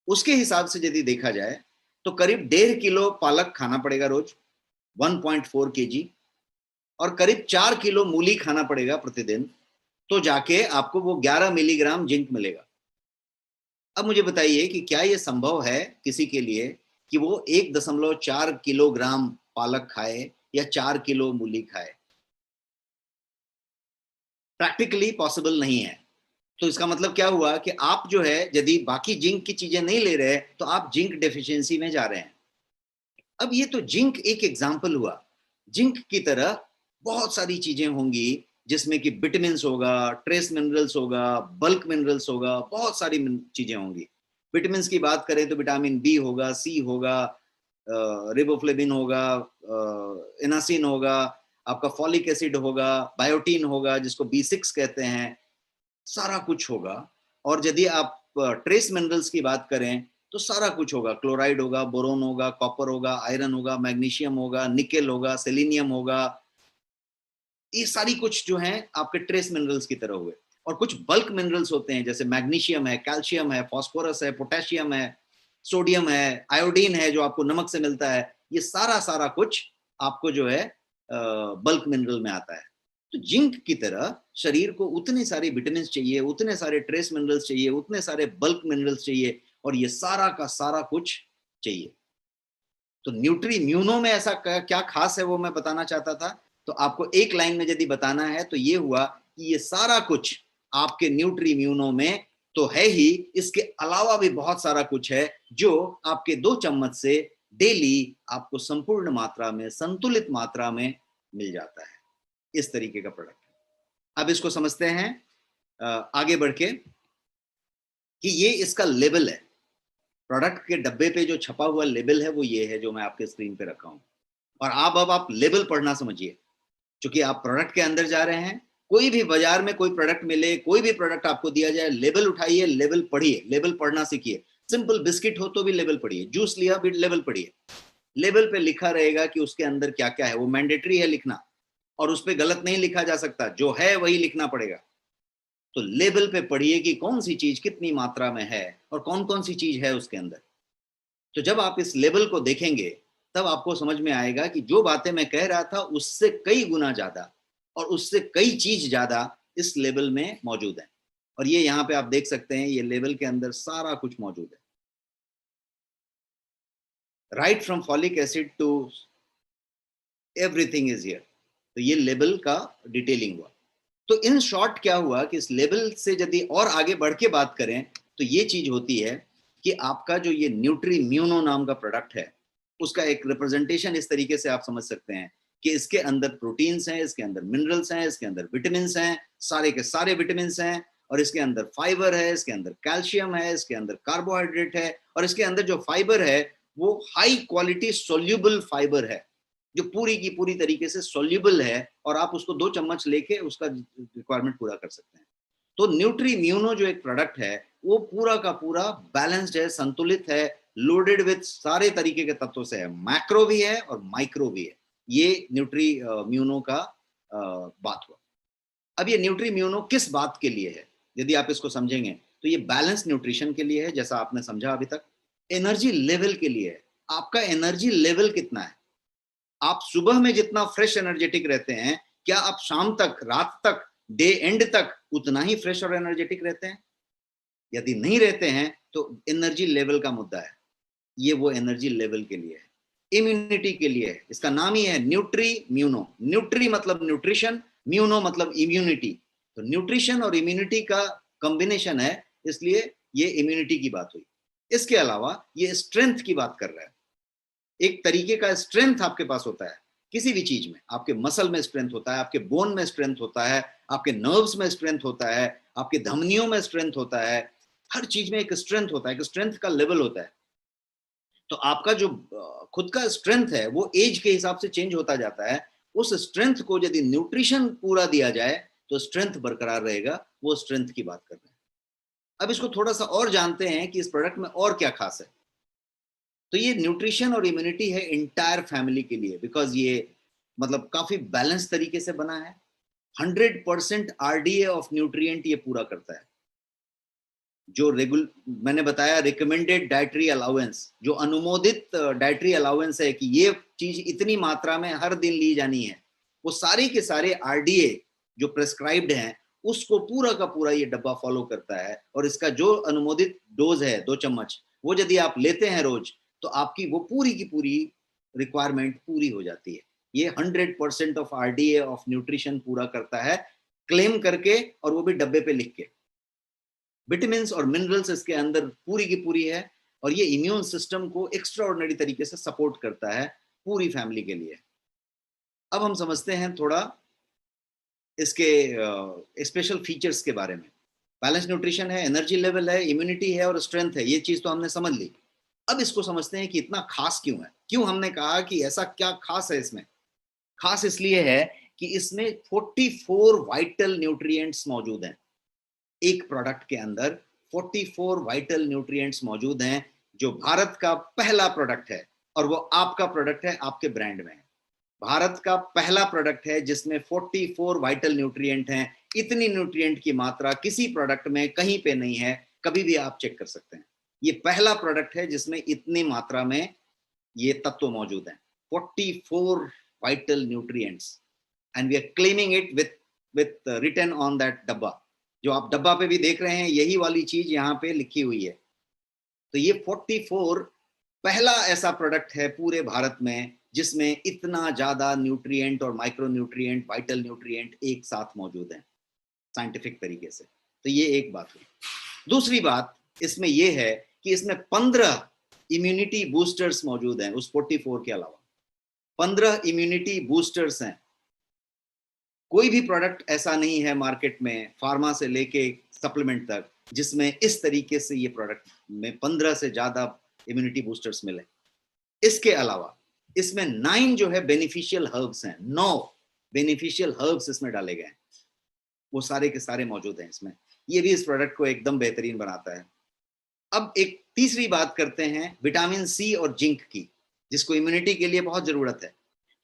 उसके हिसाब से यदि देखा जाए तो करीब 1.5 किलो पालक खाना पड़ेगा रोज, 1.4 केजी, और करीब 4 किलो मूली खाना पड़ेगा प्रतिदिन, तो जाके आपको वो 11 मिलीग्राम जिंक मिलेगा। अब मुझे बताइए कि क्या ये संभव है किसी के लिए कि वो 1.4 किलोग्राम पालक खाए या 4 किलो मूली खाए? प्रैक्टिकली पॉसिबल नहीं है। तो इसका मतलब क्या हुआ कि आप जो है यदि बाकी जिंक की चीजें नहीं ले रहे तो आप जिंक डेफिशिएंसी में जा रहे हैं। अब ये तो जिंक एक एग्जाम्पल हुआ। जिंक की तरह बहुत सारी चीजें होंगी जिसमें कि विटामिन्स होगा, ट्रेस मिनरल्स होगा, बल्क मिनरल्स होगा, बहुत सारी चीजें होंगी। विटामिन्स की बात करें तो विटामिन बी होगा, सी होगा, रिबोफ्लेविन होगा, इनासिन होगा, आपका फॉलिक एसिड होगा, बायोटीन होगा जिसको B6 कहते हैं, सारा कुछ होगा। और यदि आप ट्रेस मिनरल्स की बात करें तो सारा कुछ होगा, क्लोराइड होगा, बोरोन होगा, कॉपर होगा, आयरन होगा, मैग्नीशियम होगा, निकेल होगा, सेलेनियम होगा। ये सारी कुछ जो है आपके ट्रेस मिनरल्स की तरह हुए। और कुछ बल्क मिनरल्स होते हैं जैसे मैग्नीशियम है, कैल्शियम है, फास्फोरस है, पोटेशियम है, सोडियम है, आयोडीन है जो आपको नमक से मिलता है। ये सारा सारा कुछ आपको जो है बल्क मिनरल में आता है। तो जिंक की तरह शरीर को उतने सारे विटामिन चाहिए, उतने सारे ट्रेस मिनरल्स चाहिए, उतने सारे बल्क मिनरल्स चाहिए, और ये सारा का सारा कुछ चाहिए। तो न्यूट्री म्यूनो में ऐसा क्या खास है वो मैं बताना चाहता था। तो आपको एक लाइन में यदि बताना है तो ये हुआ कि ये सारा कुछ आपके न्यूट्री म्यूनो में तो है ही, इसके अलावा भी बहुत सारा कुछ है जो आपके 2 चम्मच से डेली आपको संपूर्ण मात्रा में, संतुलित मात्रा में मिल जाता है। इस तरीके का प्रोडक्ट है। अब इसको समझते हैं आगे बढ़ के कि ये इसका लेबल है। प्रोडक्ट के डब्बे पे जो छपा हुआ लेबल है वो ये है जो मैं आपके स्क्रीन पे रखा हूं। और अब आप लेबल पढ़ना समझिए, क्योंकि आप प्रोडक्ट के अंदर जा रहे हैं। कोई भी बाजार में कोई प्रोडक्ट मिले, कोई भी प्रोडक्ट आपको दिया जाए, लेबल उठाइए, लेबल पढ़िए, लेबल पढ़ना सीखिए। सिंपल बिस्किट हो तो भी लेबल पढ़िए, जूस लिया भी लेबल पढ़िए। लेबल पे लिखा रहेगा कि उसके अंदर क्या क्या है, वो मैंडेटरी है लिखना, और उस पर गलत नहीं लिखा जा सकता, जो है वही लिखना पड़ेगा। तो लेबल पे पढ़िए कि कौन सी चीज कितनी मात्रा में है और कौन कौन सी चीज है उसके अंदर। तो जब आप इस लेबल को देखेंगे तब आपको समझ में आएगा कि जो बातें मैं कह रहा था उससे कई गुना ज्यादा और उससे कई चीज ज्यादा इस लेबल में मौजूद है। और ये यहाँ पे आप देख सकते हैं, ये लेबल के अंदर सारा कुछ मौजूद है। Right from folic acid to everything is here. तो ये लेबल का डिटेलिंग हुआ। तो इन शॉर्ट क्या हुआ कि इस लेबल से यदि और आगे बढ़ के बात करें तो ये चीज होती है कि आपका जो ये न्यूट्री म्यूनो नाम का प्रोडक्ट है उसका एक रिप्रेजेंटेशन इस तरीके से आप समझ सकते हैं कि इसके अंदर प्रोटीन्स हैं, इसके अंदर मिनरल्स हैं, इसके अंदर विटामिन हैं, सारे के सारे विटामिन हैं, और इसके अंदर फाइबर है, इसके अंदर कैल्शियम है, इसके अंदर कार्बोहाइड्रेट है, और इसके अंदर जो फाइबर है वो हाई क्वालिटी सोल्यूबल फाइबर है जो पूरी की पूरी तरीके से सोल्यूबल है, और आप उसको 2 चम्मच लेके उसका रिक्वायरमेंट पूरा कर सकते हैं। तो न्यूट्री म्यूनो जो एक प्रोडक्ट है वो पूरा का पूरा बैलेंस्ड है, संतुलित है, लोडेड विद सारे तरीके के तत्वों से है, मैक्रो भी है और माइक्रो भी है। ये न्यूट्री म्यूनो का बात हुआ। अब ये न्यूट्री म्यूनो किस बात के लिए है, यदि आप इसको समझेंगे तो ये बैलेंस न्यूट्रिशन के लिए है, जैसा आपने समझा अभी तक। एनर्जी लेवल के लिए है, आपका एनर्जी लेवल कितना है, आप सुबह में जितना फ्रेश एनर्जेटिक रहते हैं, क्या आप शाम तक, रात तक, डे एंड तक उतना ही फ्रेश और एनर्जेटिक रहते हैं? यदि नहीं रहते हैं तो एनर्जी लेवल का मुद्दा है। ये वो एनर्जी लेवल के लिए है। इम्यूनिटी के लिए है, इसका नाम ही है न्यूट्री म्यूनो। न्यूट्री मतलब न्यूट्रिशन, म्यूनो मतलब इम्यूनिटी। तो न्यूट्रिशन और इम्यूनिटी का कॉम्बिनेशन है, इसलिए ये इम्यूनिटी की बात हुई। इसके अलावा ये स्ट्रेंथ की बात कर रहा है। एक तरीके का स्ट्रेंथ आपके पास होता है किसी भी चीज में, आपके मसल में स्ट्रेंथ होता है, आपके बोन में स्ट्रेंथ होता है, आपके नर्व्स में स्ट्रेंथ होता है, आपके धमनियों में स्ट्रेंथ होता है। हर चीज में एक स्ट्रेंथ होता है, एक स्ट्रेंथ का लेवल होता है। तो आपका जो खुद का स्ट्रेंथ है वो एज के हिसाब से चेंज होता जाता है। उस स्ट्रेंथ को यदि न्यूट्रिशन पूरा दिया जाए तो स्ट्रेंथ बरकरार रहेगा। वो स्ट्रेंथ की बात कर रहे हैं। अब इसको थोड़ा सा और जानते हैं कि इस प्रोडक्ट में और क्या खास है। तो ये न्यूट्रिशन और इम्यूनिटी है इंटायर फैमिली के लिए, बिकॉज ये मतलब काफी बैलेंस तरीके से बना है। 100% RDA ऑफ न्यूट्रिएंट ये पूरा करता है। जो मैंने बताया रिकमेंडेड डाइटरी अलाउंस, जो अनुमोदित डाइटरी अलाउंस है कि ये चीज इतनी मात्रा में हर दिन ली जानी है, वो सारे के सारे RDA जो प्रेस्क्राइब्ड हैं उसको पूरा का पूरा ये डब्बा फॉलो करता है। और इसका जो अनुमोदित डोज है 2 चम्मच, वो यदि आप लेते हैं रोज तो आपकी वो पूरी की पूरी रिक्वायरमेंट पूरी हो जाती है। ये 100% ऑफ RDA ऑफ न्यूट्रिशन पूरा करता है, क्लेम करके, और वो भी डब्बे पे लिख के। विटामिन्स और मिनरल्स इसके अंदर पूरी की पूरी है, और ये इम्यून सिस्टम को एक्स्ट्राऑर्डिनरी तरीके से सपोर्ट करता है पूरी फैमिली के लिए। अब हम समझते हैं थोड़ा इसके स्पेशल फीचर्स के बारे में। बैलेंस न्यूट्रिशन है, एनर्जी लेवल है, इम्यूनिटी है और स्ट्रेंथ है, ये चीज तो हमने समझ ली। अब इसको समझते हैं कि इतना खास क्यों है, क्यों हमने कहा कि ऐसा क्या खास है इसमें। खास इसलिए है कि इसमें 44 वाइटल न्यूट्रिएंट्स मौजूद हैं। एक प्रोडक्ट के अंदर 44 वाइटल न्यूट्रिएंट्स मौजूद हैं, जो भारत का पहला प्रोडक्ट है, और वो आपका प्रोडक्ट है, आपके ब्रांड में है। भारत का पहला प्रोडक्ट है जिसमें 44 वाइटल न्यूट्रिएंट हैं। इतनी न्यूट्रिएंट की मात्रा किसी प्रोडक्ट में कहीं पे नहीं है, कभी भी आप चेक कर सकते हैं। ये पहला प्रोडक्ट है जिसमें इतनी मात्रा में ये तत्व मौजूद हैं, 44 vital nutrients, and we are claiming it with with written on that डब्बा। जो आप डब्बा पे भी देख रहे हैं यही वाली चीज यहाँ पे लिखी हुई है। तो ये 44 पहला ऐसा प्रोडक्ट है पूरे भारत में जिसमें इतना ज्यादा न्यूट्रिएंट और माइक्रो न्यूट्रिएंट, वाइटल न्यूट्रिएंट एक साथ मौजूद हैं साइंटिफिक तरीके से। तो ये एक बात हुई। दूसरी बात इसमें यह है कि इसमें 15 इम्यूनिटी बूस्टर्स मौजूद हैं। उस 44 के अलावा 15 इम्यूनिटी बूस्टर्स हैं। कोई भी प्रोडक्ट ऐसा नहीं है मार्केट में, फार्मा से लेके सप्लीमेंट तक, जिसमें इस तरीके से ये प्रोडक्ट में 15 से ज्यादा इम्यूनिटी बूस्टर्स मिले। इसके अलावा इसमें 9 जो है बेनिफिशियल हर्ब्स हैं, 9 बेनिफिशियल हर्ब्स इसमें डाले गए हैं, वो सारे के सारे मौजूद हैं इसमें। ये भी इस प्रोडक्ट को एकदम बेहतरीन बनाता है। अब एक तीसरी बात करते हैं विटामिन सी और जिंक की, जिसको इम्यूनिटी के लिए बहुत जरूरत है।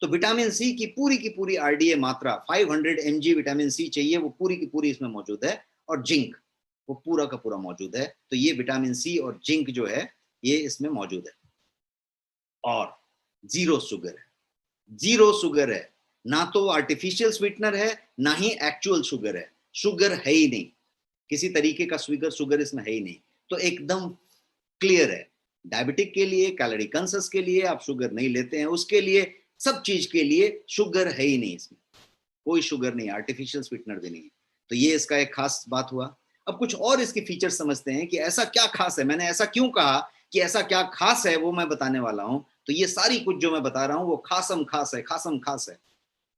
तो विटामिन सी की पूरी आरडीए मात्रा 500 mg विटामिन सी चाहिए, वो पूरी की पूरी इसमें मौजूद है। और जिंक वो पूरा का पूरा मौजूद है। तो ये विटामिन सी और जिंक जो है ये इसमें मौजूद है। और जीरो शुगर है, जीरो शुगर है। ना तो आर्टिफिशियल स्वीटनर है ना ही एक्चुअल शुगर है। शुगर है ही नहीं, किसी तरीके का शुगर इसमें है ही नहीं। तो एकदम क्लियर है, डायबिटिक के लिए, कैलोरी कंसस के लिए आप शुगर नहीं लेते हैं, उसके लिए सब चीज के लिए शुगर है ही नहीं। इसमें कोई शुगर नहीं, आर्टिफिशियल स्वीटनर भी नहीं। तो ये इसका एक खास बात हुआ। अब कुछ और इसके फीचर्स समझते हैं कि ऐसा क्या खास है। मैंने ऐसा क्यों कहा कि ऐसा क्या खास है वो मैं बताने वाला हूं। तो ये सारी कुछ जो मैं बता रहा हूं वो खासम खास है, खासम खास है।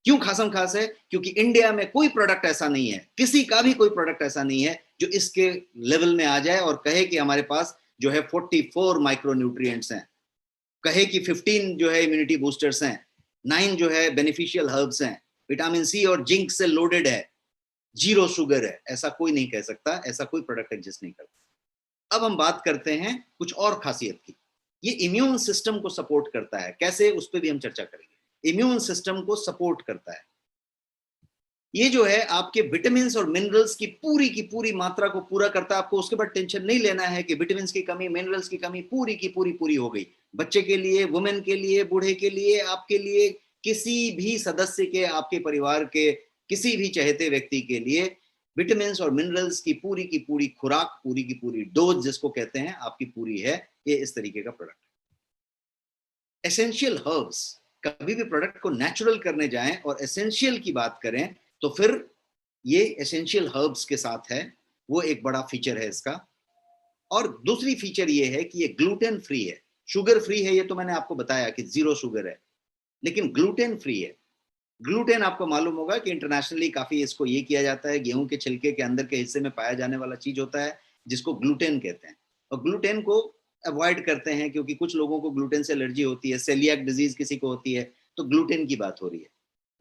क्यों खासम खास है? क्योंकि इंडिया में कोई प्रोडक्ट ऐसा नहीं है, किसी का भी कोई प्रोडक्ट ऐसा नहीं है जो इसके लेवल में आ जाए और कहे कि हमारे पास जो है 44 माइक्रो न्यूट्रिएंट्स हैं, कहे कि 15 जो है इम्यूनिटी बूस्टर्स हैं, 9 जो है बेनिफिशियल हर्ब्स हैं, विटामिन सी और जिंक से लोडेड है, जीरो शुगर है। ऐसा कोई नहीं कह सकता, ऐसा कोई प्रोडक्ट एग्जिस्ट नहीं करता। अब हम बात करते हैं कुछ और खासियत की। ये इम्यून सिस्टम को सपोर्ट करता है। कैसे, उस पर भी हम चर्चा करेंगे। इम्यून सिस्टम को सपोर्ट करता है। ये जो है आपके विटामिन और मिनरल्स की पूरी मात्रा को पूरा करता है। आपको उसके बाद टेंशन नहीं लेना है कि विटामिन की कमी, मिनरल्स की कमी पूरी की पूरी हो गई। बच्चे के लिए, वुमेन के लिए, बूढ़े के लिए, आपके लिए, किसी भी सदस्य के, आपके परिवार के किसी भी चहेते व्यक्ति के लिए विटामिन और मिनरल्स की पूरी खुराक, पूरी की पूरी डोज जिसको कहते हैं, आपकी पूरी है। ये इस तरीके का प्रोडक्ट है। एसेंशियल हर्ब्स, कभी भी प्रोडक्ट को नेचुरल करने जाएं और एसेंशियल की बात करें तो फिर ये एसेंशियल हर्ब्स के साथ है, वो एक बड़ा फीचर है इसका। और दूसरी फीचर ये है कि ये ग्लूटेन फ्री है, शुगर फ्री है। ये तो मैंने आपको बताया कि जीरो शुगर है, लेकिन ग्लूटेन फ्री है। ग्लूटेन आपको मालूम होगा कि इंटरनेशनली काफी इसको ये किया जाता है, गेहूं के छिलके के अंदर के हिस्से में पाया जाने वाला चीज होता है जिसको ग्लूटेन कहते हैं। और ग्लूटेन को अवॉइड करते हैं क्योंकि कुछ लोगों को ग्लूटेन से एलर्जी होती है, सेलियाक डिजीज किसी को होती है, तो ग्लूटेन की बात हो रही है।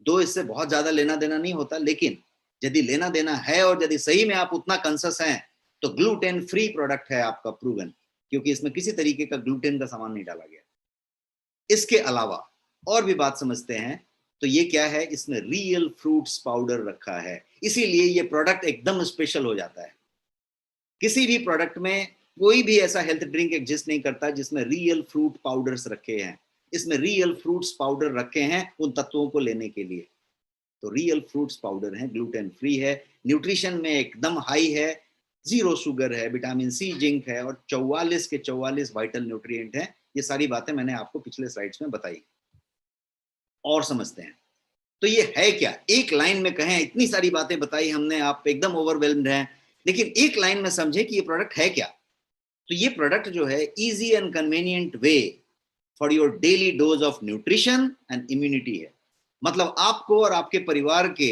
दो इससे बहुत ज्यादा लेना देना नहीं होता, लेकिन यदि लेना देना है और यदि सही में आप उतना कंसस हैं तो ग्लूटेन फ्री प्रोडक्ट है आपका, प्रूवन, क्योंकि इसमें किसी तरीके का ग्लूटेन का सामान नहीं डाला गया। इसके अलावा और भी बात समझते हैं तो ये क्या है, इसमें रियल फ्रूट्स पाउडर रखा है, इसीलिए ये प्रोडक्ट एकदम स्पेशल हो जाता है। किसी भी प्रोडक्ट में कोई भी ऐसा हेल्थ ड्रिंक एग्जिस्ट नहीं करता जिसमें रियल फ्रूट पाउडर्स रखे हैं। इसमें रियल फ्रूट्स पाउडर रखे हैं उन तत्वों को लेने के लिए। तो रियल फ्रूट्स पाउडर है, ग्लूटेन फ्री है, न्यूट्रिशन में एकदम हाई है, जीरो शुगर है, विटामिन सी, जिंक है और 44 के 44 वाइटल न्यूट्रिएंट हैं। ये सारी बातें मैंने आपको पिछले स्लाइड्स में बताई। और समझते हैं तो ये है क्या, एक लाइन में कहें, इतनी सारी बातें बताई हमने, आप एकदम ओवरवेल्म्ड हैं, लेकिन एक लाइन में समझे कि ये प्रोडक्ट है क्या। तो ये प्रोडक्ट जो है easy and convenient way for your daily dose of nutrition and immunity है। मतलब आपको और आपके परिवार के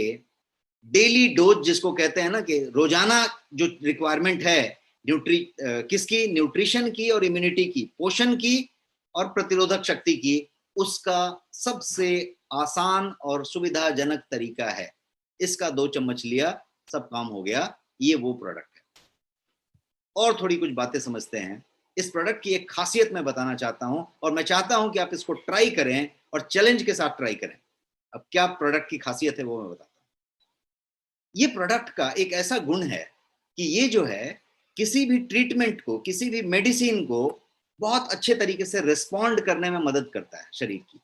डेली डोज जिसको कहते हैं ना, कि रोजाना जो रिक्वायरमेंट है किसकी, न्यूट्रिशन की और इम्यूनिटी की, पोषण की और प्रतिरोधक शक्ति की, उसका सबसे आसान और सुविधाजनक तरीका है। इसका 2 चम्मच लिया, सब काम हो गया। ये वो प्रोडक्ट है। और थोड़ी कुछ बातें समझते हैं। इस प्रोडक्ट की एक खासियत मैं बताना चाहता हूं और मैं चाहता हूं कि आप इसको ट्राई करें और चैलेंज के साथ ट्राई करें। अब क्या प्रोडक्ट की खासियत है वो मैं बताता हूं। ये प्रोडक्ट का एक ऐसा गुण है कि ये जो है किसी भी ट्रीटमेंट को, किसी भी मेडिसिन को बहुत अच्छे तरीके से रिस्पॉन्ड करने में मदद करता है शरीर की।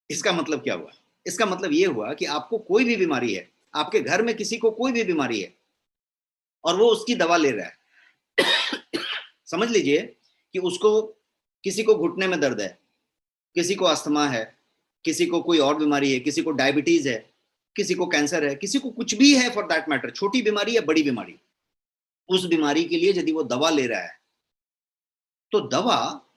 इसका मतलब क्या हुआ? इसका मतलब ये हुआ कि आपको कोई भी बीमारी है, आपके घर में किसी को कोई भी बीमारी है और वो उसकी दवा ले रहा है, समझ लीजिए कि उसको, किसी को घुटने में दर्द है, किसी को अस्थमा है, किसी को कोई और बीमारी है, किसी को डायबिटीज है, किसी को कैंसर है, किसी को कुछ भी है फॉर दैट मैटर, छोटी बीमारी या बड़ी बीमारी, उस बीमारी के लिए यदि वो दवा ले रहा है तो दवा,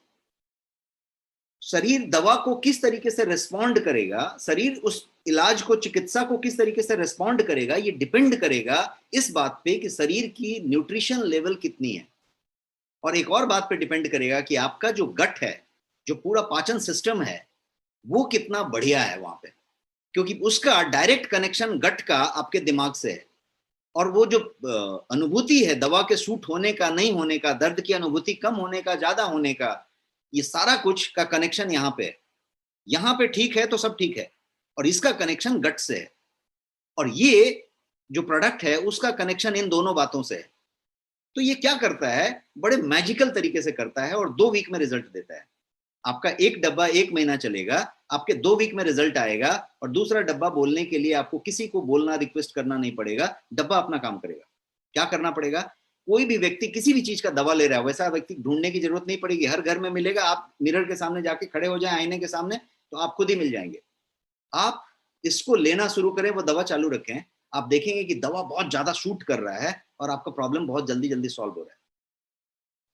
शरीर दवा को किस तरीके से रिस्पॉन्ड करेगा, शरीर उस इलाज को, चिकित्सा को किस तरीके से रिस्पॉन्ड करेगा, ये डिपेंड करेगा इस बात पे कि शरीर की न्यूट्रिशन लेवल कितनी है, और एक और बात पे डिपेंड करेगा कि आपका जो गट है, जो पूरा पाचन सिस्टम है, वो कितना बढ़िया है वहां पे, क्योंकि उसका डायरेक्ट कनेक्शन गट का आपके दिमाग से है। और वो जो अनुभूति है दवा के सूट होने का, नहीं होने का, दर्द की अनुभूति कम होने का, ज्यादा होने का, ये सारा कुछ का कनेक्शन यहाँ पे है। यहाँ पे ठीक है तो सब ठीक है, और इसका कनेक्शन गट से है, और ये जो प्रोडक्ट है उसका कनेक्शन इन दोनों बातों से है। तो ये क्या करता है, बड़े मैजिकल तरीके से करता है, और 2 वीक में रिजल्ट देता है। आपका एक डब्बा 1 महीना चलेगा, आपके 2 वीक में रिजल्ट आएगा, और दूसरा डब्बा बोलने के लिए आपको किसी को बोलना, रिक्वेस्ट करना नहीं पड़ेगा, डब्बा अपना काम करेगा। क्या करना पड़ेगा, कोई भी व्यक्ति किसी भी चीज का दवा ले रहा है, वैसा व्यक्ति ढूंढने की जरूरत नहीं पड़ेगी, हर घर में मिलेगा। आप मिरर के सामने जाके खड़े हो जाए, आईने के सामने, तो आप खुद ही मिल जाएंगे। आप इसको लेना शुरू करें, वो दवा चालू रखें, आप देखेंगे कि दवा बहुत ज्यादा शूट कर रहा है और आपका प्रॉब्लम बहुत जल्दी जल्दी सॉल्व हो रहा है।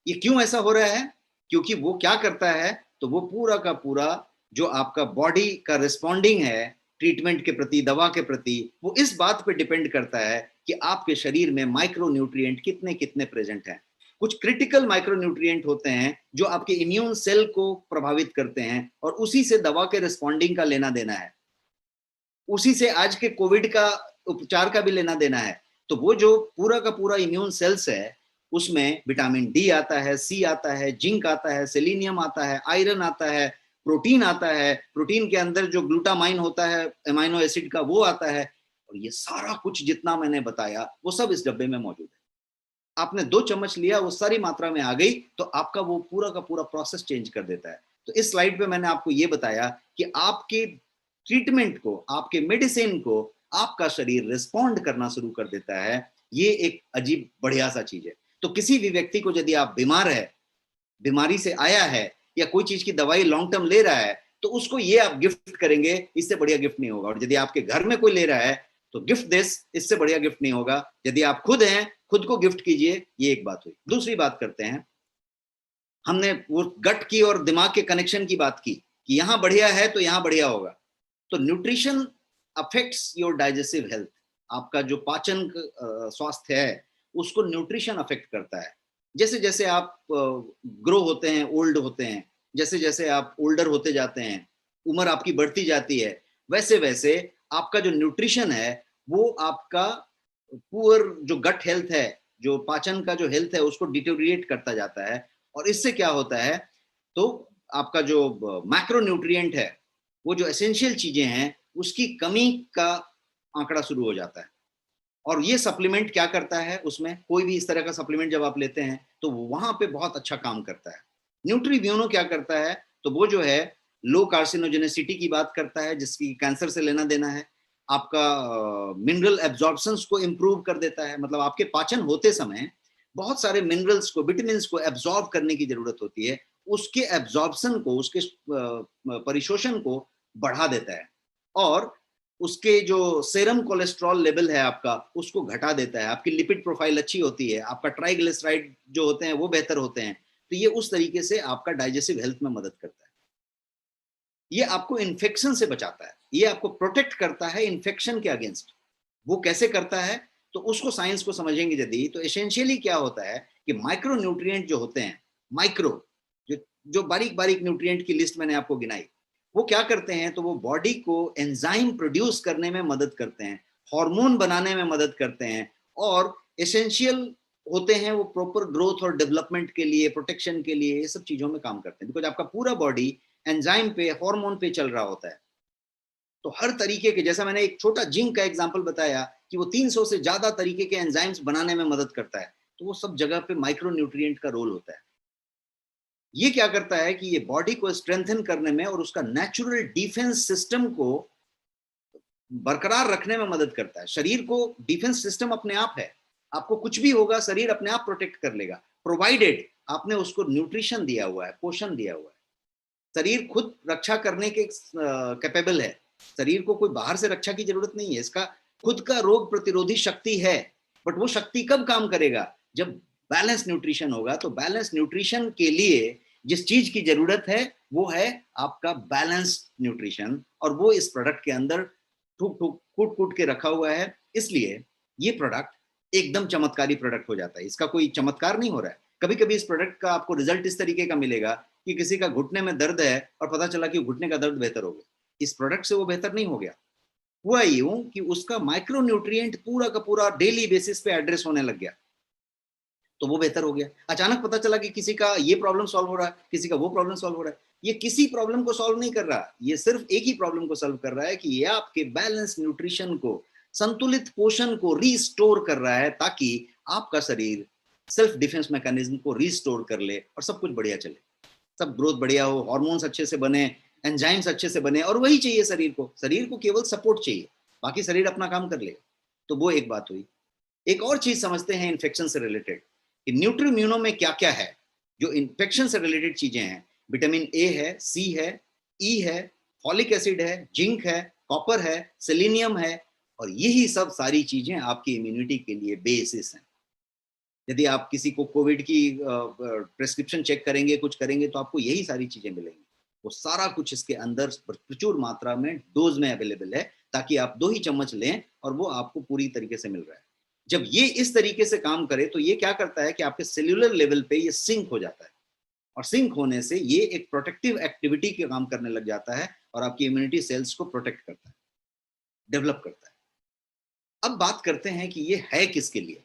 ये क्यों ऐसा हो रहा है, क्योंकि वो क्या करता है, तो वो पूरा का पूरा जो आपका बॉडी का रिस्पॉन्डिंग है ट्रीटमेंट के प्रति, दवा के प्रति, वो इस बात पे डिपेंड करता है कि आपके शरीर में माइक्रो न्यूट्रिएंट कितने कितने प्रेजेंट हैं। कुछ क्रिटिकल माइक्रो न्यूट्रिएंट होते हैं जो आपके इम्यून सेल को प्रभावित करते हैं, और उसी से दवा के रिस्पॉन्डिंग का लेना देना है, उसी से आज के कोविड का उपचार का भी लेना देना है। तो वो जो पूरा का पूरा इम्यून सेल्स है, उसमें विटामिन डी आता है, सी आता है, जिंक आता है, सेलेनियम आता है, आयरन आता है, प्रोटीन आता है, प्रोटीन के अंदर जो ग्लूटामाइन होता है अमाइनो एसिड का, वो आता है, और ये सारा कुछ जितना मैंने बताया वो सब इस डब्बे में मौजूद है। आपने 2 चम्मच लिया, वो सारी मात्रा में आ गई, तो आपका वो पूरा का पूरा प्रोसेस चेंज कर देता है। तो इस स्लाइड पे मैंने आपको ये बताया कि आपके ट्रीटमेंट को, आपके मेडिसिन को आपका शरीर रिस्पॉन्ड करना शुरू कर देता है। ये एक अजीब बढ़िया सा चीज है। तो किसी भी व्यक्ति को यदि आप बीमार है, बीमारी से आया है, या कोई चीज की दवाई लॉन्ग टर्म ले रहा है, तो उसको ये आप गिफ्ट करेंगे, इससे बढ़िया गिफ्ट नहीं होगा। और यदि आपके घर में कोई ले रहा है तो गिफ्ट दिस, इससे बढ़िया गिफ्ट नहीं होगा। यदि आप खुद हैं, खुद को गिफ्ट कीजिए। ये एक बात हुई। दूसरी बात करते हैं, हमने वो गट की और दिमाग के कनेक्शन की बात की कि यहां बढ़िया है तो यहां बढ़िया होगा। तो nutrition affects your digestive health. आपका जो पाचन स्वास्थ्य है उसको न्यूट्रिशन अफेक्ट करता है। जैसे जैसे आप ग्रो होते हैं, ओल्ड होते हैं, जैसे जैसे आप ओल्डर होते जाते हैं, उम्र आपकी बढ़ती जाती है, वैसे वैसे आपका जो न्यूट्रिशन है वो आपका पुअर जो गट हेल्थ है, जो पाचन का जो हेल्थ है, उसको डिटेरिएट करता जाता है। और इससे क्या होता है, तो आपका जो मैक्रो न्यूट्रिएंट है, वो जो एसेंशियल चीजें हैं, उसकी कमी का आंकड़ा शुरू हो जाता है। और ये सप्लीमेंट क्या करता है, उसमें कोई भी इस तरह का सप्लीमेंट जब आप लेते हैं तो वहां पे बहुत अच्छा काम करता है। न्यूट्रीब्यूनो क्या करता है, तो वो जो है लो कार्सिनोजेनेसिटी की बात करता है, जिसकी कैंसर से लेना देना है। आपका मिनरल एब्जॉर्प्शंस को इम्प्रूव कर देता है, मतलब आपके पाचन होते समय बहुत सारे मिनरल्स को, विटामिन्स को एब्जॉर्ब करने की जरूरत होती है, उसके एब्जॉर्प्शन को, उसके परिशोषण को बढ़ा देता है, और उसके जो सेरम कोलेस्ट्रॉल लेवल है आपका, उसको घटा देता है। आपकी लिपिड प्रोफाइल अच्छी होती है, आपका ट्राइग्लिसराइड जो होते हैं वो बेहतर होते हैं। तो ये उस तरीके से आपका डाइजेस्टिव हेल्थ में मदद करता है। ये आपको इन्फेक्शन से बचाता है, ये आपको प्रोटेक्ट करता है इन्फेक्शन के अगेंस्ट। वो कैसे करता है, तो उसको साइंस को समझेंगे यदि, तो एसेंशियली क्या होता है कि माइक्रो न्यूट्रिएंट जो होते हैं, माइक्रो जो बारीक बारीक न्यूट्रिएंट की लिस्ट मैंने आपको गिनाई, वो क्या करते हैं, तो वो बॉडी को एंजाइम प्रोड्यूस करने में मदद करते हैं, हार्मोन बनाने में मदद करते हैं, और एसेंशियल होते हैं वो प्रॉपर ग्रोथ और डेवलपमेंट के लिए, प्रोटेक्शन के लिए, ये सब चीजों में काम करते हैं। बिकॉज आपका पूरा बॉडी एंजाइम पे, हार्मोन पे चल रहा होता है। तो हर तरीके के, जैसा मैंने एक छोटा जिंक का एग्जांपल बताया कि वो 300 से ज्यादा तरीके के एंजाइम्स बनाने में मदद करता है, तो वो सब जगह पे माइक्रो न्यूट्रिएंट का रोल होता है। ये क्या करता है कि ये बॉडी को स्ट्रेंथन करने में और उसका नेचुरल डिफेंस सिस्टम को बरकरार रखने में मदद करता है। शरीर को डिफेंस सिस्टम अपने आप है, आपको कुछ भी होगा शरीर अपने आप प्रोटेक्ट कर लेगा, प्रोवाइडेड आपने उसको न्यूट्रिशन दिया हुआ है, पोषण दिया हुआ है। शरीर खुद रक्षा करने के कैपेबल है, शरीर को कोई बाहर से रक्षा की जरूरत नहीं है, इसका खुद का रोग प्रतिरोधी शक्ति है। बट वो शक्ति कब काम करेगा? जब बैलेंस न्यूट्रिशन होगा। तो बैलेंस न्यूट्रिशन के लिए जिस चीज की जरूरत है वो है आपका बैलेंस न्यूट्रिशन, और वो इस प्रोडक्ट के अंदर ठूक ठूक कूट कूट के रखा हुआ है। इसलिए ये प्रोडक्ट एकदम चमत्कारी प्रोडक्ट हो जाता है, इसका कोई चमत्कार नहीं हो रहा है। कभी कभी इस प्रोडक्ट का आपको रिजल्ट इस तरीके का मिलेगा कि किसी का घुटने में दर्द है और पता चला कि घुटने का दर्द बेहतर हो गया, इस प्रोडक्ट से वो बेहतर नहीं हो गया। हुआ यूं कि उसका माइक्रो न्यूट्रिएंट पूरा का पूरा डेली बेसिस पे एड्रेस होने लग गया, तो वो बेहतर हो गया। अचानक पता चला कि किसी का ये प्रॉब्लम सॉल्व हो रहा है, किसी का वो प्रॉब्लम सॉल्व हो रहा है। ये किसी प्रॉब्लम को सॉल्व नहीं कर रहा, ये सिर्फ एक ही प्रॉब्लम को सॉल्व कर रहा है कि ये आपके बैलेंस न्यूट्रिशन को, संतुलित पोषण को रीस्टोर कर रहा है, ताकि आपका शरीर सेल्फ डिफेंस मैकेनिज्म को रीस्टोर कर ले और सब कुछ बढ़िया चले, सब ग्रोथ बढ़िया हो, हार्मोन्स अच्छे से बने, एंजाइम्स अच्छे से बने। और वही चाहिए शरीर को केवल सपोर्ट चाहिए, बाकी शरीर अपना काम कर लेगा। तो वो एक बात हुई। एक और चीज समझते हैं इन्फेक्शन से रिलेटेड कि न्यूट्रीम्यूनो में क्या क्या है जो इन्फेक्शन से रिलेटेड चीजें हैं। विटामिन ए है, सी है, ई है, फॉलिक एसिड है, जिंक है, कॉपर है, सेलेनियम है, और यही सब सारी चीजें आपकी इम्यूनिटी के लिए बेसिस हैं। यदि आप किसी को कोविड की प्रेस्क्रिप्शन चेक करेंगे, कुछ करेंगे, तो आपको यही सारी चीजें मिलेंगी। वो सारा कुछ इसके अंदर प्रचुर मात्रा में डोज में अवेलेबल है, ताकि आप 2 ही चम्मच लें और वो आपको पूरी तरीके से मिल रहा है। जब ये इस तरीके से काम करे तो ये क्या करता है कि आपके सेल्यूलर लेवल पे ये सिंक हो जाता है, और सिंक होने से ये एक प्रोटेक्टिव एक्टिविटी के काम करने लग जाता है और आपकी इम्यूनिटी सेल्स को प्रोटेक्ट करता है, डेवलप करता है। अब बात करते हैं कि ये है किसके लिए,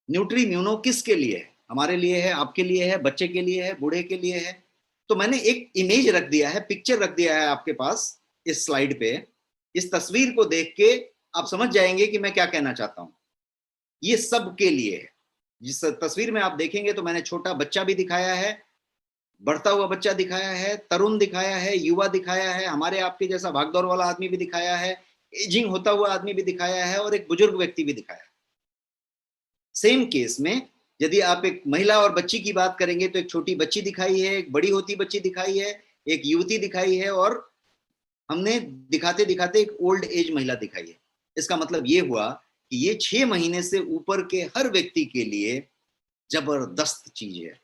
न्यूट्रीम्यूनो किसके लिए है? हमारे लिए है, आपके लिए है, बच्चे के लिए है, बूढ़े के लिए है। तो मैंने एक इमेज रख दिया है, पिक्चर रख दिया है आपके पास इस स्लाइड पे। इस तस्वीर को देख के आप समझ जाएंगे कि मैं क्या कहना चाहता हूं। ये सबके लिए है। जिस तस्वीर में आप देखेंगे तो मैंने छोटा बच्चा भी दिखाया है, बढ़ता हुआ बच्चा दिखाया है, तरुण दिखाया है, युवा दिखाया है, हमारे आपके जैसा भागदौड़ वाला आदमी भी दिखाया है, एजिंग होता हुआ आदमी भी दिखाया है, और एक बुजुर्ग व्यक्ति भी दिखाया है। सेम केस में यदि आप एक महिला और बच्ची की बात करेंगे तो एक छोटी बच्ची दिखाई है, एक बड़ी होती बच्ची दिखाई है, एक युवती दिखाई है, और हमने दिखाते दिखाते एक ओल्ड एज महिला दिखाई है। इसका मतलब ये हुआ कि ये 6 महीने से ऊपर के हर व्यक्ति के लिए जबरदस्त चीज है।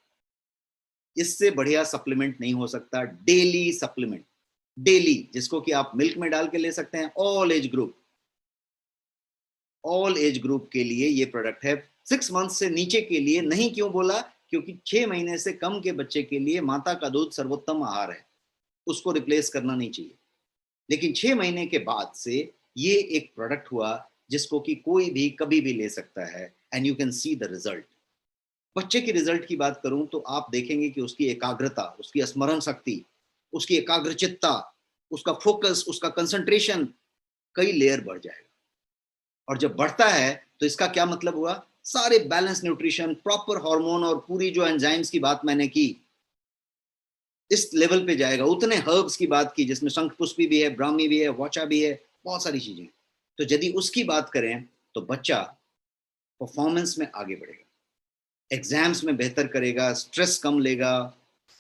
इससे बढ़िया सप्लीमेंट नहीं हो सकता। डेली सप्लीमेंट, डेली, जिसको कि आप मिल्क में डाल के ले सकते हैं। ऑल एज ग्रुप के लिए ये प्रोडक्ट है। 6 मंथ से नीचे के लिए नहीं। क्यों बोला? क्योंकि 6 महीने से कम के बच्चे के लिए माता का दूध सर्वोत्तम आहार है, उसको रिप्लेस करना नहीं चाहिए। लेकिन 6 महीने के बाद से ये एक प्रोडक्ट हुआ जिसको कि कोई भी कभी भी ले सकता है, and you can see the result. बच्चे के रिजल्ट की बात करूं तो आप देखेंगे कि उसकी एकाग्रता, उसकी स्मरण शक्ति, उसकी एकाग्रचित्ता, उसका फोकस, उसका कंसंट्रेशन कई लेयर बढ़ जाएगा। और जब बढ़ता है तो इसका क्या मतलब हुआ? सारे बैलेंस न्यूट्रिशन, प्रॉपर हार्मोन और पूरी जो एंजाइम्स की बात मैंने की, इस लेवल पे जाएगा। उतने हर्ब्स की बात की जिसमें शंखपुष्पी भी है, ब्राह्मी भी है, वाचा भी है, बहुत सारी चीजें। तो यदि उसकी बात करें तो बच्चा परफॉर्मेंस में आगे बढ़ेगा, एग्जाम्स में बेहतर करेगा, स्ट्रेस कम लेगा,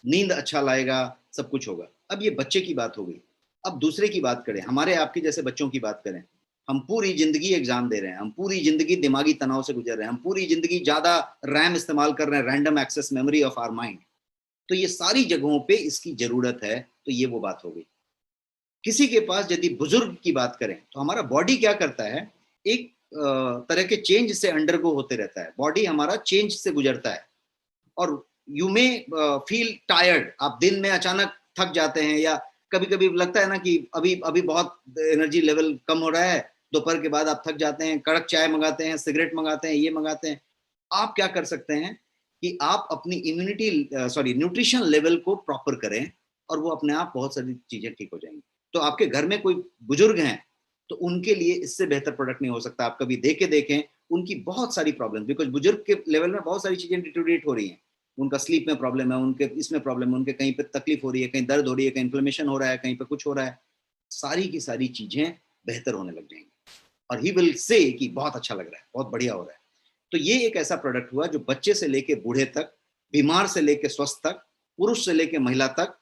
नींद अच्छा लाएगा, सब कुछ होगा। अब ये बच्चे की बात हो गई। अब दूसरे की बात करें, हमारे आपके जैसे बच्चों की बात करें। हम पूरी जिंदगी एग्जाम दे रहे हैं, हम पूरी जिंदगी दिमागी तनाव से गुजर रहे हैं, हम पूरी जिंदगी ज्यादा रैम इस्तेमाल कर रहे हैं, random access memory of our mind. तो ये सारी जगहों पे इसकी जरूरत है। तो ये वो बात हो गई। किसी के पास यदि बुजुर्ग की बात करें तो हमारा बॉडी क्या करता है, एक तरह के चेंज से अंडरगो होते रहता है। बॉडी हमारा चेंज से गुजरता है, और यू मे फील टायर्ड। आप दिन में अचानक थक जाते हैं, या कभी कभी लगता है ना कि अभी अभी बहुत एनर्जी लेवल कम हो रहा है, दोपहर के बाद आप थक जाते हैं, कड़क चाय मंगाते हैं, सिगरेट मंगाते हैं, ये मंगाते हैं। आप क्या कर सकते हैं कि आप अपनी न्यूट्रिशन लेवल को प्रॉपर करें, और वो अपने आप बहुत सारी चीजें ठीक हो जाएंगी। तो आपके घर में कोई बुजुर्ग हैं तो उनके लिए इससे बेहतर प्रोडक्ट नहीं हो सकता। आप कभी देख के देखें, उनकी बहुत सारी प्रॉब्लम, बिकॉज बुजुर्ग के लेवल में बहुत सारी चीजें डिटोरेट हो रही हैं। उनका स्लीप में प्रॉब्लम है, उनके इसमें प्रॉब्लम है, उनके कहीं पे तकलीफ हो रही है, कहीं दर्द हो रही है, कहीं इन्फ्लेमेशन हो रहा है, कहीं पे कुछ हो रहा है। सारी की सारी चीजें बेहतर होने लग जाएंगे और ही विल से कि बहुत अच्छा लग रहा है, बहुत बढ़िया हो रहा है। तो ये एक ऐसा प्रोडक्ट हुआ जो बच्चे से लेके बूढ़े तक, बीमार से लेके स्वस्थ तक, पुरुष से लेके महिला तक,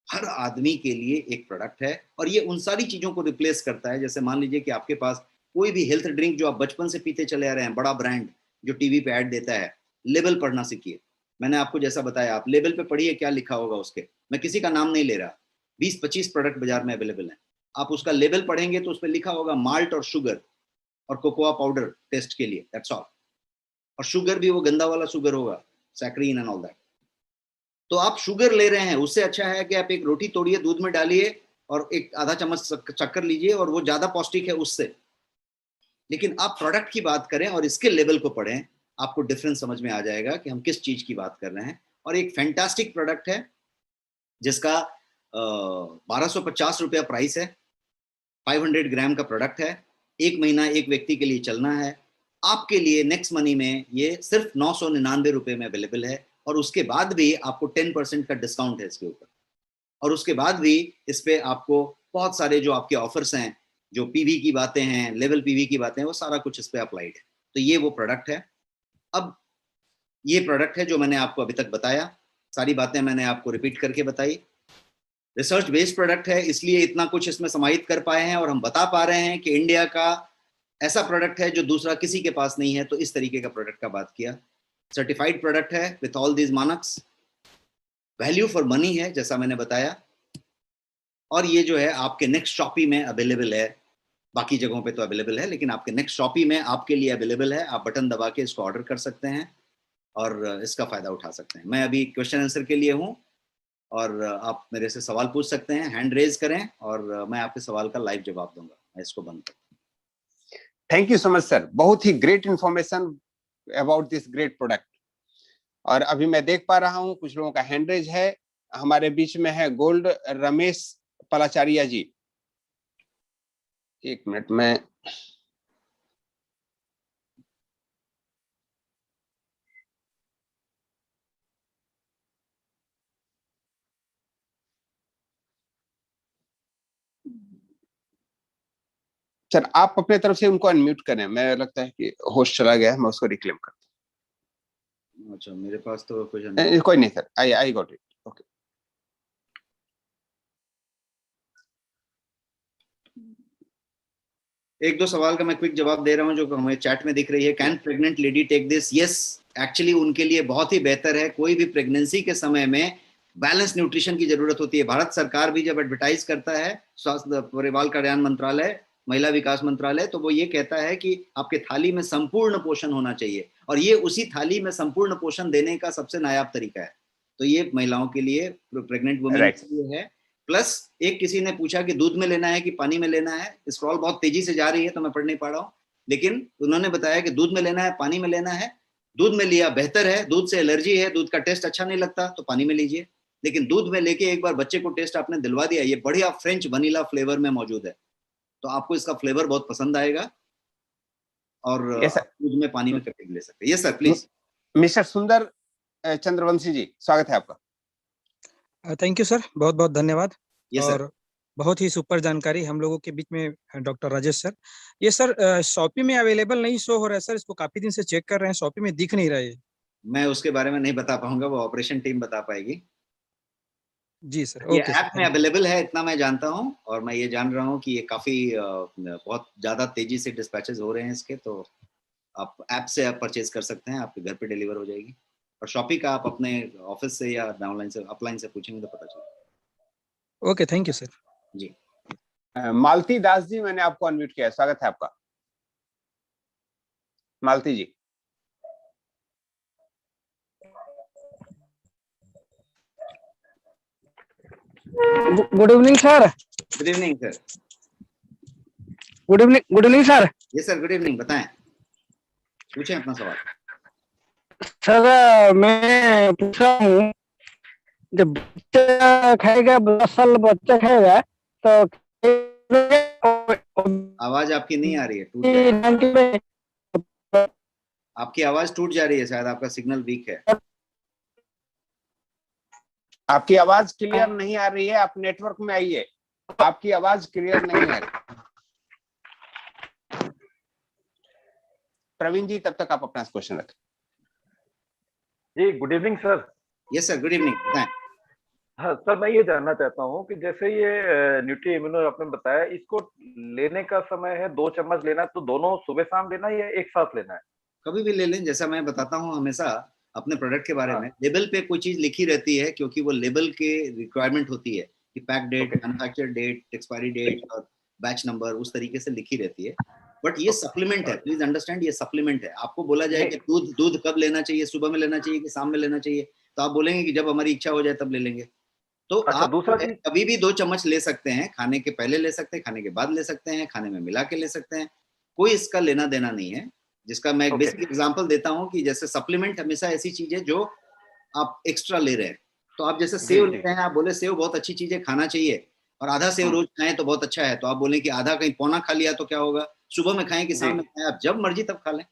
हर आदमी के लिए एक प्रोडक्ट है। और ये उन सारी चीजों को रिप्लेस करता है। जैसे मान लीजिए कि आपके पास कोई भी हेल्थ ड्रिंक जो आप बचपन से पीते चले आ रहे हैं, बड़ा ब्रांड जो टीवी पे ऐड देता है, लेबल पढ़ना सीखिए। मैंने आपको जैसा बताया, आप लेबल पे पढ़िए क्या लिखा होगा उसके, मैं किसी का नाम नहीं ले रहा, 20-25 प्रोडक्ट बाजार में अवेलेबल है, आप उसका लेबल पढ़ेंगे तो उस पर लिखा होगा माल्ट और शुगर और कोकोआ पाउडर टेस्ट के लिए, दैट्स ऑल। और शुगर भी वो गंदा वाला शुगर होगा, सैक्रीन एंड ऑल दैट। तो आप शुगर ले रहे हैं, उससे अच्छा है कि आप एक रोटी तोड़िए, दूध में डालिए और एक आधा चम्मच शक्कर लीजिए, और वो ज्यादा पौष्टिक है उससे। लेकिन आप प्रोडक्ट की बात करें और इसके लेवल को पढ़ें, आपको डिफरेंस समझ में आ जाएगा कि हम किस चीज की बात कर रहे हैं। और एक फैंटास्टिक प्रोडक्ट है जिसका 1250 रुपया प्राइस है, 500 ग्राम का प्रोडक्ट है, 1 महीना एक व्यक्ति के लिए चलना है। आपके लिए नेक्स्ट मनी में ये सिर्फ 999 रुपये में अवेलेबल है, और उसके बाद भी आपको 10% का डिस्काउंट है इसके ऊपर। और उसके बाद भी इस पे आपको बहुत सारे जो आपके ऑफर्स हैं, जो पीवी की बातें हैं, लेवल पीवी की बातें हैं, वो सारा कुछ इस पे अप्लाइड है। तो ये वो प्रोडक्ट है। अब ये प्रोडक्ट है जो मैंने आपको अभी तक बताया, सारी बातें मैंने आपको रिपीट करके बताई। रिसर्च बेस्ड प्रोडक्ट है, इसलिए इतना कुछ इसमें समाहित कर पाए हैं, और हम बता पा रहे हैं कि इंडिया का ऐसा प्रोडक्ट है जो दूसरा किसी के पास नहीं है। तो इस तरीके का प्रोडक्ट का बात किया। सर्टिफाइड प्रोडक्ट है विथ ऑल दीज मानक्स, वैल्यू फॉर मनी है जैसा मैंने बताया। और ये जो है आपके नेक्स्ट शॉपी में अवेलेबल है, बाकी जगहों पे तो अवेलेबल है, लेकिन आपके नेक्स्ट शॉपी में आपके लिए अवेलेबल है। आप बटन दबा के इसको ऑर्डर कर सकते हैं और इसका फायदा उठा सकते हैं। मैं अभी क्वेश्चन आंसर के लिए हूँ, और आप मेरे से सवाल पूछ सकते हैं, हैंड रेज करें और मैं आपके सवाल का लाइव जवाब दूंगा। मैं इसको बंद करूँ।
Thank you so much sir, बहुत ही great information about this great product. और अभी मैं देख पा रहा हूं कुछ लोगों का हैंड रेज है। हमारे बीच में है गोल्ड रमेश पलाचारिया जी। एक मिनट में सर आप अपने तरफ से उनको अनम्यूट करें। मैं लगता है कि होस्ट चला गया है, मैं उसको रिक्लेम करता
हूँ। अच्छा, मेरे पास तो कुछ
हूं। कोई नहीं sir, I got it. Okay,
एक दो सवाल का मैं क्विक जवाब दे रहा हूं जो हमें चैट में दिख रही है। Can pregnant lady take this? Yes, actually उनके लिए बहुत ही बेहतर है। कोई भी प्रेगनेंसी के समय में बैलेंस न्यूट्रिशन की जरूरत होती है। भारत सरकार भी जब एडवर्टाइज करता है, स्वास्थ्य परिवार कल्याण मंत्रालय, महिला विकास मंत्रालय, तो वो ये कहता है कि आपके थाली में संपूर्ण पोषण होना चाहिए, और ये उसी थाली में संपूर्ण पोषण देने का सबसे नायाब तरीका है। तो ये महिलाओं के लिए, प्रेग्नेंट वुमेन के लिए है। प्लस एक किसी ने पूछा कि दूध में लेना है कि पानी में लेना है। स्क्रॉल बहुत तेजी से जा रही है तो मैं पढ़ नहीं पा रहा हूँ, लेकिन उन्होंने बताया कि दूध में लेना है, पानी में लेना है। दूध में लिया बेहतर है, दूध से एलर्जी है, दूध का टेस्ट अच्छा नहीं लगता तो पानी में लीजिए। लेकिन दूध में लेके एक बार बच्चे को टेस्ट आपने दिलवा दिया, ये बढ़िया फ्रेंच वनीला फ्लेवर में मौजूद है, तो आपको इसका फ्लेवर बहुत पसंद आएगा, और दूध में पानी में करके ले सकते हैं। Yes sir, please.
मिस्टर सुंदर चंद्रवंशी जी, स्वागत है आपका।
थैंक यू सर, बहुत बहुत धन्यवाद।
yes,
और बहुत ही सुपर जानकारी हम लोगों के बीच में डॉक्टर राजेश सर। ये सर शॉपी में अवेलेबल नहीं शो हो रहा है सर, इसको काफी दिन से चेक कर रहे हैं, शॉपी में दिख नहीं रहा है।
मैं उसके बारे में नहीं बता पाऊंगा, वो ऑपरेशन टीम बता पाएगी।
जी सर,
ये
ओके
ऐप
सर।
में अवेलेबल है, इतना मैं जानता हूँ, और मैं ये जान रहा हूँ कि ये काफी बहुत ज्यादा तेजी से डिस्पैचेस हो रहे हैं इसके, तो आप ऐप से आप परचेज कर सकते हैं, आपके घर पे डिलीवर हो जाएगी। और शॉपी का आप अपने ऑफिस से या ऑनलाइन से, अपलाइन से पूछेंगे तो पता चलेगा।
Okay, thank you sir.
जी, मालती दास जी, मैंने आपको अनम्यूट किया, स्वागत है आपका। Malati ji.
Good evening sir.
Good evening sir.
Good evening sir.
ये सर, गुड इवनिंग, बताएं, पूछें अपना सवाल।
सर मैं पूछा हूँ, जब बच्चा खाएगा, 10 साल बच्चा खाएगा तो
आवाज आपकी नहीं आ रही है, टूट जा रही है। आपकी आवाज टूट जा रही है, शायद आपका सिग्नल वीक है।
आपकी आवाज क्लियर नहीं आ रही है, आप नेटवर्क में आइए, आपकी आवाज क्लियर नहीं आ रही। प्रवीण जी तब तक आप अपना क्वेश्चन रखें।
जी good evening sir.
Yes sir, good evening, बताएं।
हाँ सर, मैं ये जानना चाहता हूँ कि जैसे ये न्यूट्री इम्यूनो आपने बताया, इसको लेने का समय है 2 चम्मच लेना है, तो दोनों सुबह शाम लेना है या एक साथ लेना है?
कभी भी ले लें, जैसा मैं बताता हूँ हमेशा अपने प्रोडक्ट के बारे
हाँ।
में, लेबल पे कोई चीज लिखी रहती है क्योंकि वो लेबल के रिक्वायरमेंट होती है कि pack date,
Okay.
Manufacture date, expiry date और बैच नंबर उस तरीके से लिखी रहती है। बट ये सप्लीमेंट है, प्लीज अंडरस्टैंड, ये सप्लीमेंट है। आपको बोला जाए कि दूध कब लेना चाहिए, सुबह में लेना चाहिए कि शाम में लेना चाहिए, तो आप बोलेंगे कि जब हमारी इच्छा हो जाए तब ले लेंगे। तो
अच्छा,
आप
दूसरा चीज
कभी भी 2 चम्मच ले सकते हैं, खाने के पहले ले सकते हैं, खाने के बाद ले सकते हैं, खाने में मिला के ले सकते हैं, कोई इसका लेना देना नहीं है। जिसका मैं एक बेसिक एग्जांपल देता हूं कि जैसे सप्लीमेंट हमेशा ऐसी चीज है जो आप एक्स्ट्रा ले रहे हैं। तो आप जैसे सेव लेते हैं, आप बोले सेव बहुत अच्छी चीज है, खाना चाहिए, और आधा सेव रोज खाएं तो बहुत अच्छा है, तो आप बोले कि आधा कहीं पौना खा लिया तो क्या होगा, सुबह में खाएं कि शाम में खाएं, आप जब मर्जी तब खा लें,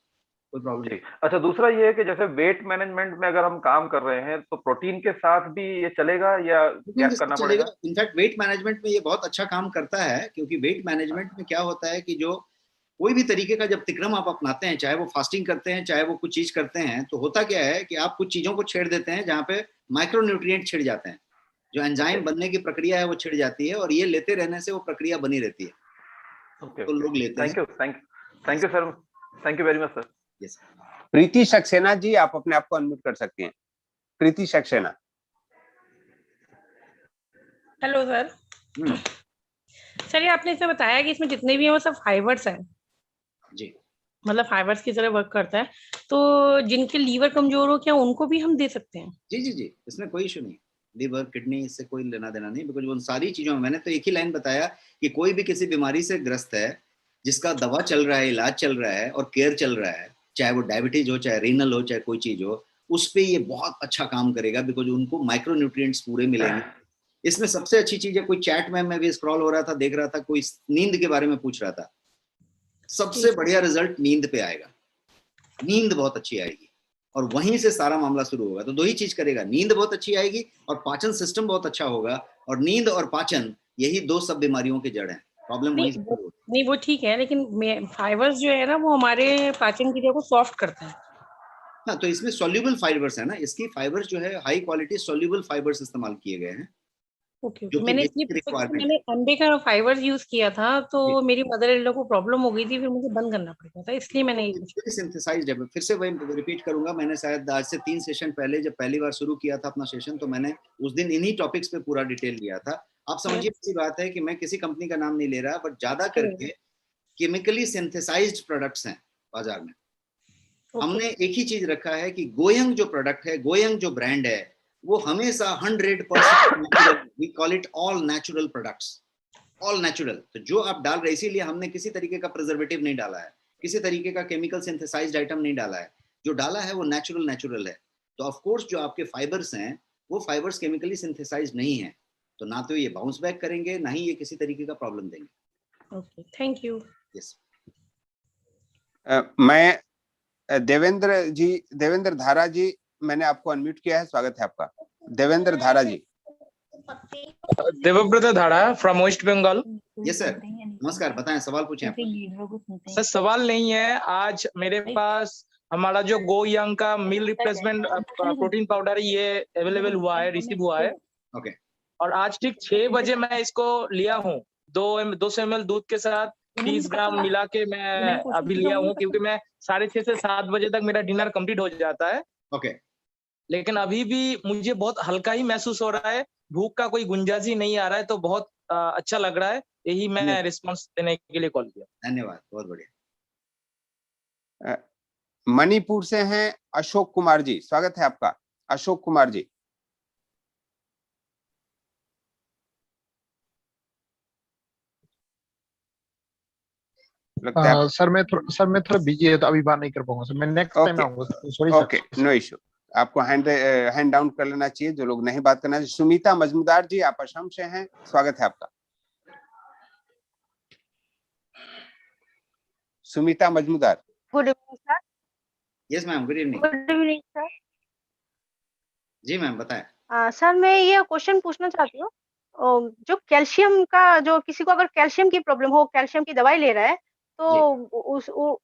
कोई प्रॉब्लम नहीं।
अच्छा, दूसरा ये है कि जैसे वेट मैनेजमेंट में अगर हम काम कर रहे हैं तो प्रोटीन के साथ भी ये चलेगा या गैप करना पड़ेगा?
इनफैक्ट वेट मैनेजमेंट में ये बहुत अच्छा काम करता है, क्योंकि वेट मैनेजमेंट में क्या होता है कि जो कोई भी तरीके का जब तिक्रम आप अपनाते हैं, चाहे वो फास्टिंग करते हैं, चाहे वो कुछ चीज करते हैं, तो होता क्या है कि आप कुछ चीजों को छेड़ देते हैं जहाँ पे माइक्रोन्यूट्रिएंट छिड़ जाते हैं, जो एंजाइम बनने की प्रक्रिया है वो छिड़ जाती है, और ये लेते रहने से वो प्रक्रिया बनी रहती है। तो लोग लेते हैं।
Thank you sir, thank you very much sir.
Yes.
Preeti Saxena ji, आप अपने आप को अनम्यूट कर सकती हैं। Preeti Saxena.
Hello sir. Sir, ये आपने इसे बताया कि इसमें जितने भी हैं वो सब फाइबर्स हैं
जी,
मतलब फाइबर्स की तरह वर्क करता है, तो जिनके लीवर कमजोर हो क्या उनको भी हम दे सकते हैं?
जी जी जी, इसमें कोई इशू नहीं, लीवर किडनी इससे कोई लेना देना नहीं, बिकॉज उन सारी चीजों में मैंने तो एक ही लाइन बताया कि कोई भी किसी बीमारी से ग्रस्त है, जिसका दवा चल रहा है, इलाज चल रहा है और केयर चल रहा है, चाहे वो डायबिटीज हो, चाहे रीनल हो, चाहे कोई चीज हो, उस पर ये बहुत अच्छा काम करेगा, बिकॉज उनको माइक्रोन्यूट्रिएंट्स पूरे मिलेंगे। इसमें सबसे अच्छी चीज है, कोई चैट में मैं भी स्क्रॉल हो रहा था, देख रहा था, कोई नींद के बारे में पूछ रहा था, सबसे बढ़िया रिजल्ट नींद पे आएगा, नींद बहुत अच्छी आएगी, और वहीं से सारा मामला शुरू होगा। तो दो ही चीज करेगा, नींद बहुत अच्छी आएगी और पाचन सिस्टम बहुत अच्छा होगा, और नींद और पाचन यही दो सब बीमारियों के जड़ हैं। प्रॉब्लम वहीं से शुरू होती है।
नहीं वो ठीक है, लेकिन फाइबर्स जो है ना वो हमारे पाचन क्रिया को सॉफ्ट करता है।
हाँ, तो इसमें सॉल्युबल फाइबर्स है ना, इसकी फाइबर्स जो है हाई क्वालिटी सॉल्युबल फाइबर्स इस्तेमाल किए गए हैं।
ओके,
जो
मैंने मैंने अंडे का फाइबर्स यूज किया था, तो मेरी मदर इन लॉ को प्रॉब्लम हो गई थी, फिर मुझे बंद करना पड़ा था, इसलिए मैंने ये
सिंथेसाइज्ड है। फिर से वही रिपीट करूंगा, मैंने शायद आज से 3 सेशन पहले जब पहली बार शुरू किया था अपना सेशन, तो मैंने उस दिन इन्हीं टॉपिक्स पे पूरा डिटेल लिया था। आप समझिए ऐसी बात है कि मैं किसी कंपनी का नाम नहीं ले रहा, बट ज्यादा करके केमिकली सिंथेसाइज्ड प्रोडक्ट्स हैं बाजार में। हमने एक ही चीज रखा है कि गोयंग जो प्रोडक्ट है, गोयंग जो ब्रांड है, वो हमेशा 100% we call it all natural products, all natural. तो जो आप डाल रहे, इसीलिए हमने किसी तरीके का प्रिजर्वेटिव नहीं डाला है, किसी तरीके का केमिकल सिंथेसाइज्ड आइटम नहीं डाला है, जो डाला है वो नेचुरल है। तो ऑफ कोर्स जो आपके फाइबर्स हैं वो फाइबर्स केमिकली सिंथेसाइज्ड नहीं है, तो ना तो ये बाउंस बैक करेंगे, ना ही ये किसी तरीके का प्रॉब्लम देंगे।
Okay, thank you.
यस।
मैं देवेंद्र धारा जी, मैंने आपको अनम्यूट किया है, स्वागत है आपका। देवेंद्र धारा ji.
Devvrat Dhara from West Bengal.
Yes sir, नमस्कार, बताएं, सवाल पूछें आप।
सर सवाल नहीं है, आज मेरे पास हमारा जो गो यंग का मील रिप्लेसमेंट प्रोटीन पाउडर है ये अवेलेबल हुआ है, रिसीव हुआ है।
ओके।
और आज ठीक 6 बजे मैं इसको लिया हूँ, 200 ml दूध के साथ 30 ग्राम मिला के मैं अभी लिया हूँ, क्योंकि मैं 6:30 से 7 बजे तक मेरा डिनर कंप्लीट हो जाता है।
ओके।
लेकिन अभी भी मुझे बहुत हल्का ही महसूस हो रहा है, भूख का कोई गुंजाइश ही नहीं आ रहा है, तो बहुत अच्छा लग रहा है, यही मैं रिस्पांस देने के लिए कॉल किया।
धन्यवाद, बहुत बढ़िया।
मणिपुर से हैं अशोक कुमार जी, स्वागत है आपका। अशोक कुमार जी। लगता है
सर मैं थोड़ा बिजी है, तो अभी बात नहीं कर पाऊंगा सर, मैं नेक्स्ट टाइम आऊंगा sir, sorry
okay, no issue. आपको हैंड डाउन कर लेना चाहिए जो लोग नहीं बात करना चाहिए। सुमिता मजमुदार जी, आप असम से हैं, स्वागत है आपका। Sumita Majumdar.
Good evening sir.
Yes ma'am, good evening.
Good evening sir.
जी मैम, बताएं।
सर मैं ये क्वेश्चन पूछना चाहती हूँ, जो कैल्शियम का, जो किसी को अगर कैल्शियम की प्रॉब्लम हो, कैल्शियम की दवाई ले रहा है, तो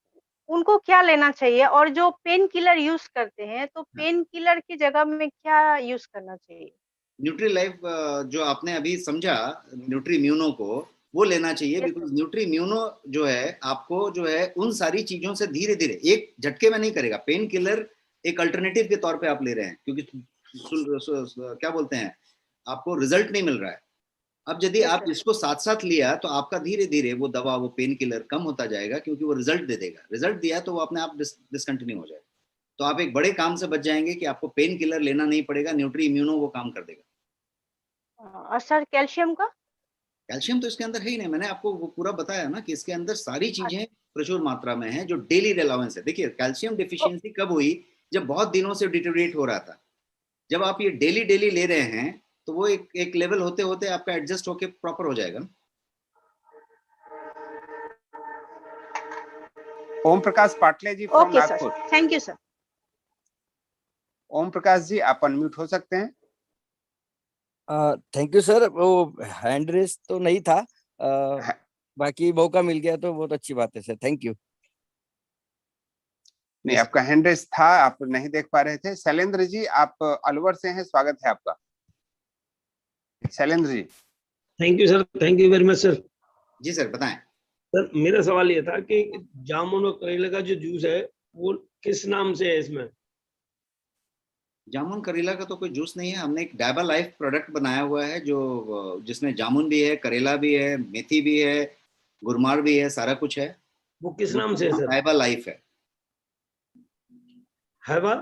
उनको क्या लेना चाहिए? और जो पेन किलर यूज करते हैं तो पेन किलर की जगह में क्या यूज करना चाहिए?
न्यूट्री लाइफ जो आपने अभी समझा, न्यूट्री म्यूनो को वो लेना चाहिए,
यस
बिकॉज न्यूट्री म्यूनो जो है आपको जो है उन सारी चीजों से धीरे धीरे एक झटके में नहीं करेगा। पेन किलर एक अल्टरनेटिव के तौर पे आप ले रहे हैं, क्योंकि क्या बोलते हैं, आपको रिजल्ट नहीं मिल रहा है। अब यदि
यस
आप
सर।
इसको साथ साथ लिया तो आपका धीरे धीरे वो दवा, वो पेन किलर कम होता जाएगा, क्योंकि वो रिजल्ट दे देगा। रिजल्ट दिया तो वो अपने आप डिसकंटिन्यू हो जाएगा। तो आप एक बड़े काम से बच जाएंगे कि आपको पेन किलर लेना नहीं पड़ेगा, न्यूट्री इम्यूनो वो काम कर देगा।
और सर कैल्शियम का?
कैल्शियम तो इसके अंदर है ही नहीं, मैंने आपको वो पूरा बताया ना कि इसके अंदर सारी
अच्छा।
चीजें प्रचुर मात्रा में है जो डेली अलाउंस है। देखिए कैल्शियम डिफिशियंसी कब हुई, जब बहुत दिनों से डिटेरियोरेट हो रहा था। जब आप ये डेली डेली ले रहे हैं तो वो एक लेवल होते होते आपका एडजस्ट होके प्रॉपर हो जाएगा।
Om Prakash Patle ji from
okay sir,
Nagpur.
Thank you sir.
Om Prakash ji आप अनम्यूट हो सकते हैं।
Thank you sir. वो हैंड रेस तो नहीं था, बाकी मौका मिल गया तो बहुत अच्छी बात है सर, थैंक यू।
नहीं, आपका हैंड रेस था, आप नहीं देख पा रहे थे। शैलेंद्र जी आप अलवर से हैं, स्वागत है आपका। Shailendra ji.
Thank you sir, thank you very much sir.
जी सर बताएं।
सर मेरा सवाल ये था कि जामुन और करेले का जो जूस है वो किस नाम से है इसमें?
जामुन करेला का तो कोई जूस नहीं है, हमने एक डायबा लाइफ प्रोडक्ट बनाया हुआ है जो जिसमें जामुन भी है, करेला भी है, मेथी भी है, गुरमार भी है, सारा कुछ है।
वो किस नाम से है सर?
डायबा लाइफ है।
हैवा?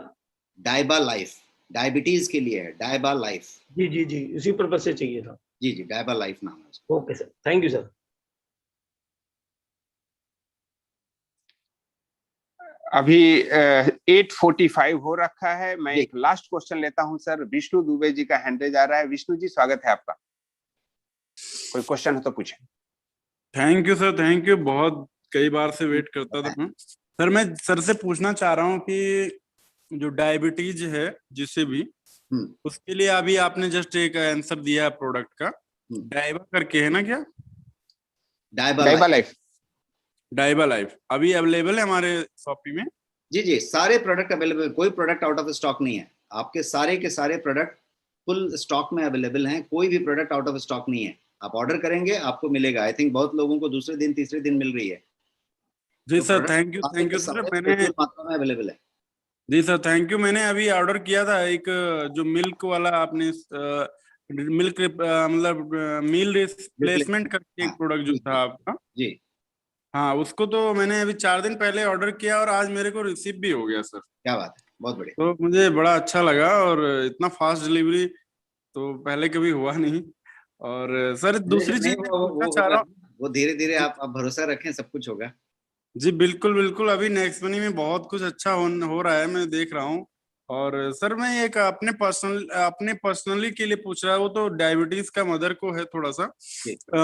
डायबा लाइफ, डायबिटीज के लिए है, डायबा लाइफ।
जी जी जी, उसी पर्पज से चाहिए था।
जी जी, डायबा लाइफ नाम है उसका।
Okay sir, thank you sir.
अभी 8:45 हो रखा है। मैं एक लास्ट क्वेश्चन लेता हूं सर। विष्णु दुबे जी का हैंड रेज आ रहा है। विष्णु जी स्वागत है आपका, कोई क्वेश्चन हो तो पूछें।
Thank you sir, thank you. बहुत कई बार से वेट करता था मैं। सर मैं सर से पूछना चाह रहा हूँ कि जो डायबिटीज है जिसे भी, उसके लिए अभी आपने जस्ट एक आंसर दिया है प्रोडक्ट का, डायबा करके है ना क्या?
डायबा लाइफ।
डायबा लाइफ अभी अवेलेबल है हमारे शॉपी में?
जी जी, सारे प्रोडक्ट अवेलेबल, कोई प्रोडक्ट आउट ऑफ स्टॉक नहीं है। आपके सारे के सारे प्रोडक्ट फुल स्टॉक में अवेलेबल हैं, कोई भी प्रोडक्ट आउट ऑफ स्टॉक नहीं है। आप ऑर्डर करेंगे आपको मिलेगा। आई थिंक बहुत लोगों को दूसरे दिन तीसरे दिन मिल रही है।
जी सर, थैंक यू सर। मैंने
मात्रा में अवेलेबल है।
जी सर, थैंक यू। मैंने अभी ऑर्डर किया था एक जो मिल्क वाला, आपने मिल्क मतलब मील रिप्लेसमेंट करके एक प्रोडक्ट जो था आपका
जी,
हाँ, उसको तो मैंने अभी 4 दिन पहले ऑर्डर किया और आज मेरे को रिसीव भी हो गया सर।
क्या बात है, बहुत बढ़िया।
तो मुझे बड़ा अच्छा लगा, और इतना फास्ट डिलीवरी तो पहले कभी हुआ नहीं। और सर दूसरी चीज पूछना चाह रहा हूँ,
वो धीरे धीरे आप भरोसा रखें, सब कुछ होगा।
जी बिल्कुल बिल्कुल। अभी नेक्स्ट मनी में बहुत कुछ अच्छा हो रहा है, मैं देख रहा हूँ। और सर मैं एक अपने पर्सनली के लिए पूछ रहा हूँ, वो तो डायबिटीज का मदर को है थोड़ा सा।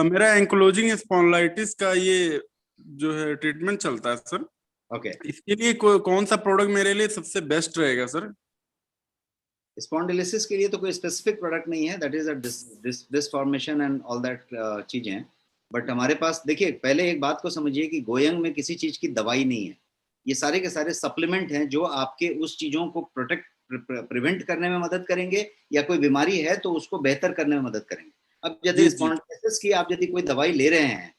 मेरा एंक्लोजिंग स्पॉन्डिलाइटिस का ये जो है ट्रीटमेंट चलता है सर।
ओके,
इसके लिए कौन सा प्रोडक्ट मेरे लिए सबसे बेस्ट रहेगा सर?
स्पॉन्डिलिसिस के लिए तो कोई स्पेसिफिक प्रोडक्ट नहीं है, that is a disinformation and all that चीजें। बट हमारे पास देखिए, पहले एक बात को समझिए कि गोयंग में किसी चीज की दवाई नहीं है, ये सारे के सारे सप्लीमेंट हैं जो आपके उस चीजों को प्रिवेंट करने में मदद करेंगे, या कोई बीमारी है तो उसको बेहतर करने में मदद करेंगे। अब यदि स्पॉन्डिलिसिस की आप यदि कोई दवाई ले रहे हैं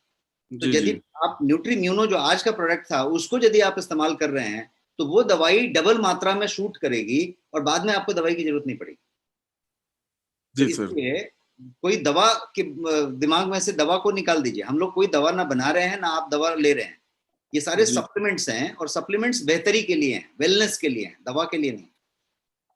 तो यदि आप न्यूट्री म्यूनो जो आज का प्रोडक्ट था उसको यदि आप इस्तेमाल कर रहे हैं तो वो दवाई डबल मात्रा में शूट करेगी और बाद में आपको दवाई की जरूरत नहीं पड़ेगी। तो इसलिए कोई दवा के दिमाग में से दवा को निकाल दीजिए। हम लोग कोई दवा ना बना रहे हैं ना आप दवा ले रहे हैं, ये सारे सप्लीमेंट्स हैं, और सप्लीमेंट्स बेहतरी के लिए हैं, वेलनेस के लिए हैं, दवा के लिए नहीं।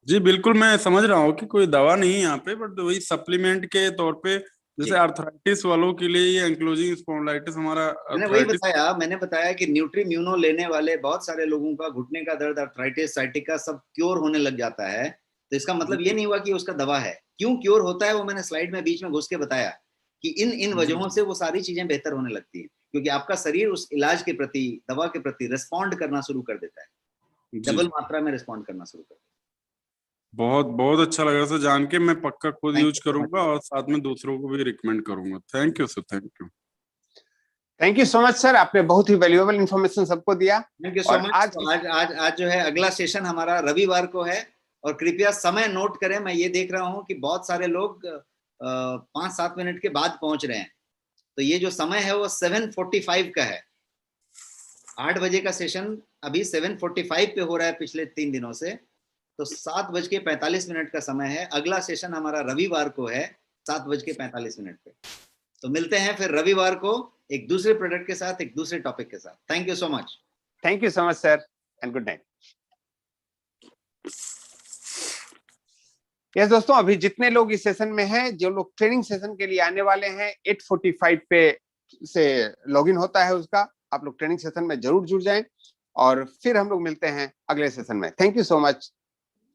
जी बिल्कुल, मैं समझ रहा हूँ कि कोई दवा नहीं है यहाँ पे, बट वही सप्लीमेंट के तौर पे, जैसे आर्थराइटिस वालों के लिए ये एंक्लोजिंग स्पॉन्डिलाइटिस हमारा
मैंने बताया कि न्यूट्री म्यूनो लेने वाले बहुत सारे लोगों का घुटने का दर्द, आर्थराइटिस, साइटिका सब क्योर होने लग जाता है। तो इसका मतलब ये नहीं हुआ कि उसका दवा है। क्यों क्योर होता है वो मैंने स्लाइड में बीच में घुस के बताया कि इन वजहों से वो सारी चीजें बेहतर होने लगती है, क्योंकि आपका शरीर उस इलाज के प्रति, दवा के प्रति रिस्पॉन्ड करना शुरू कर देता है, डबल मात्रा में रिस्पॉन्ड करना शुरू कर देता है।
बहुत बहुत अच्छा लगा सर जान के। मैं पक्का खुद यूज करूंगा और साथ में दूसरों को भी रिकमेंड करूंगा। Thank you sir, thank you.
Thank you so much sir, आपने बहुत ही वैल्यूएबल इंफॉर्मेशन सबको दिया।
Thank you so much. आज जो है अगला सेशन हमारा रविवार को है, और कृपया समय नोट करें। मैं ये देख रहा हूँ कि बहुत सारे लोग 5-7 मिनट के बाद पहुंच रहे हैं, तो ये जो समय है वो 7:45 का है। 8 बजे का सेशन अभी 7:45 पे हो रहा है पिछले 3 दिनों से, तो 7:45 का समय है। अगला सेशन हमारा रविवार को है 7:45 पे। तो मिलते हैं फिर रविवार को एक दूसरे प्रोडक्ट के साथ, एक दूसरे टॉपिक के साथ। Thank you so much.
Thank you so much sir, and good night. Yes दोस्तों, अभी जितने लोग इस सेशन में हैं, जो लोग ट्रेनिंग सेशन के लिए आने वाले हैं, 8:45 पे से लॉगिन होता है उसका, आप लोग ट्रेनिंग सेशन में जरूर जुड़ जाएं, और फिर हम लोग मिलते हैं अगले सेशन में। Thank you so much.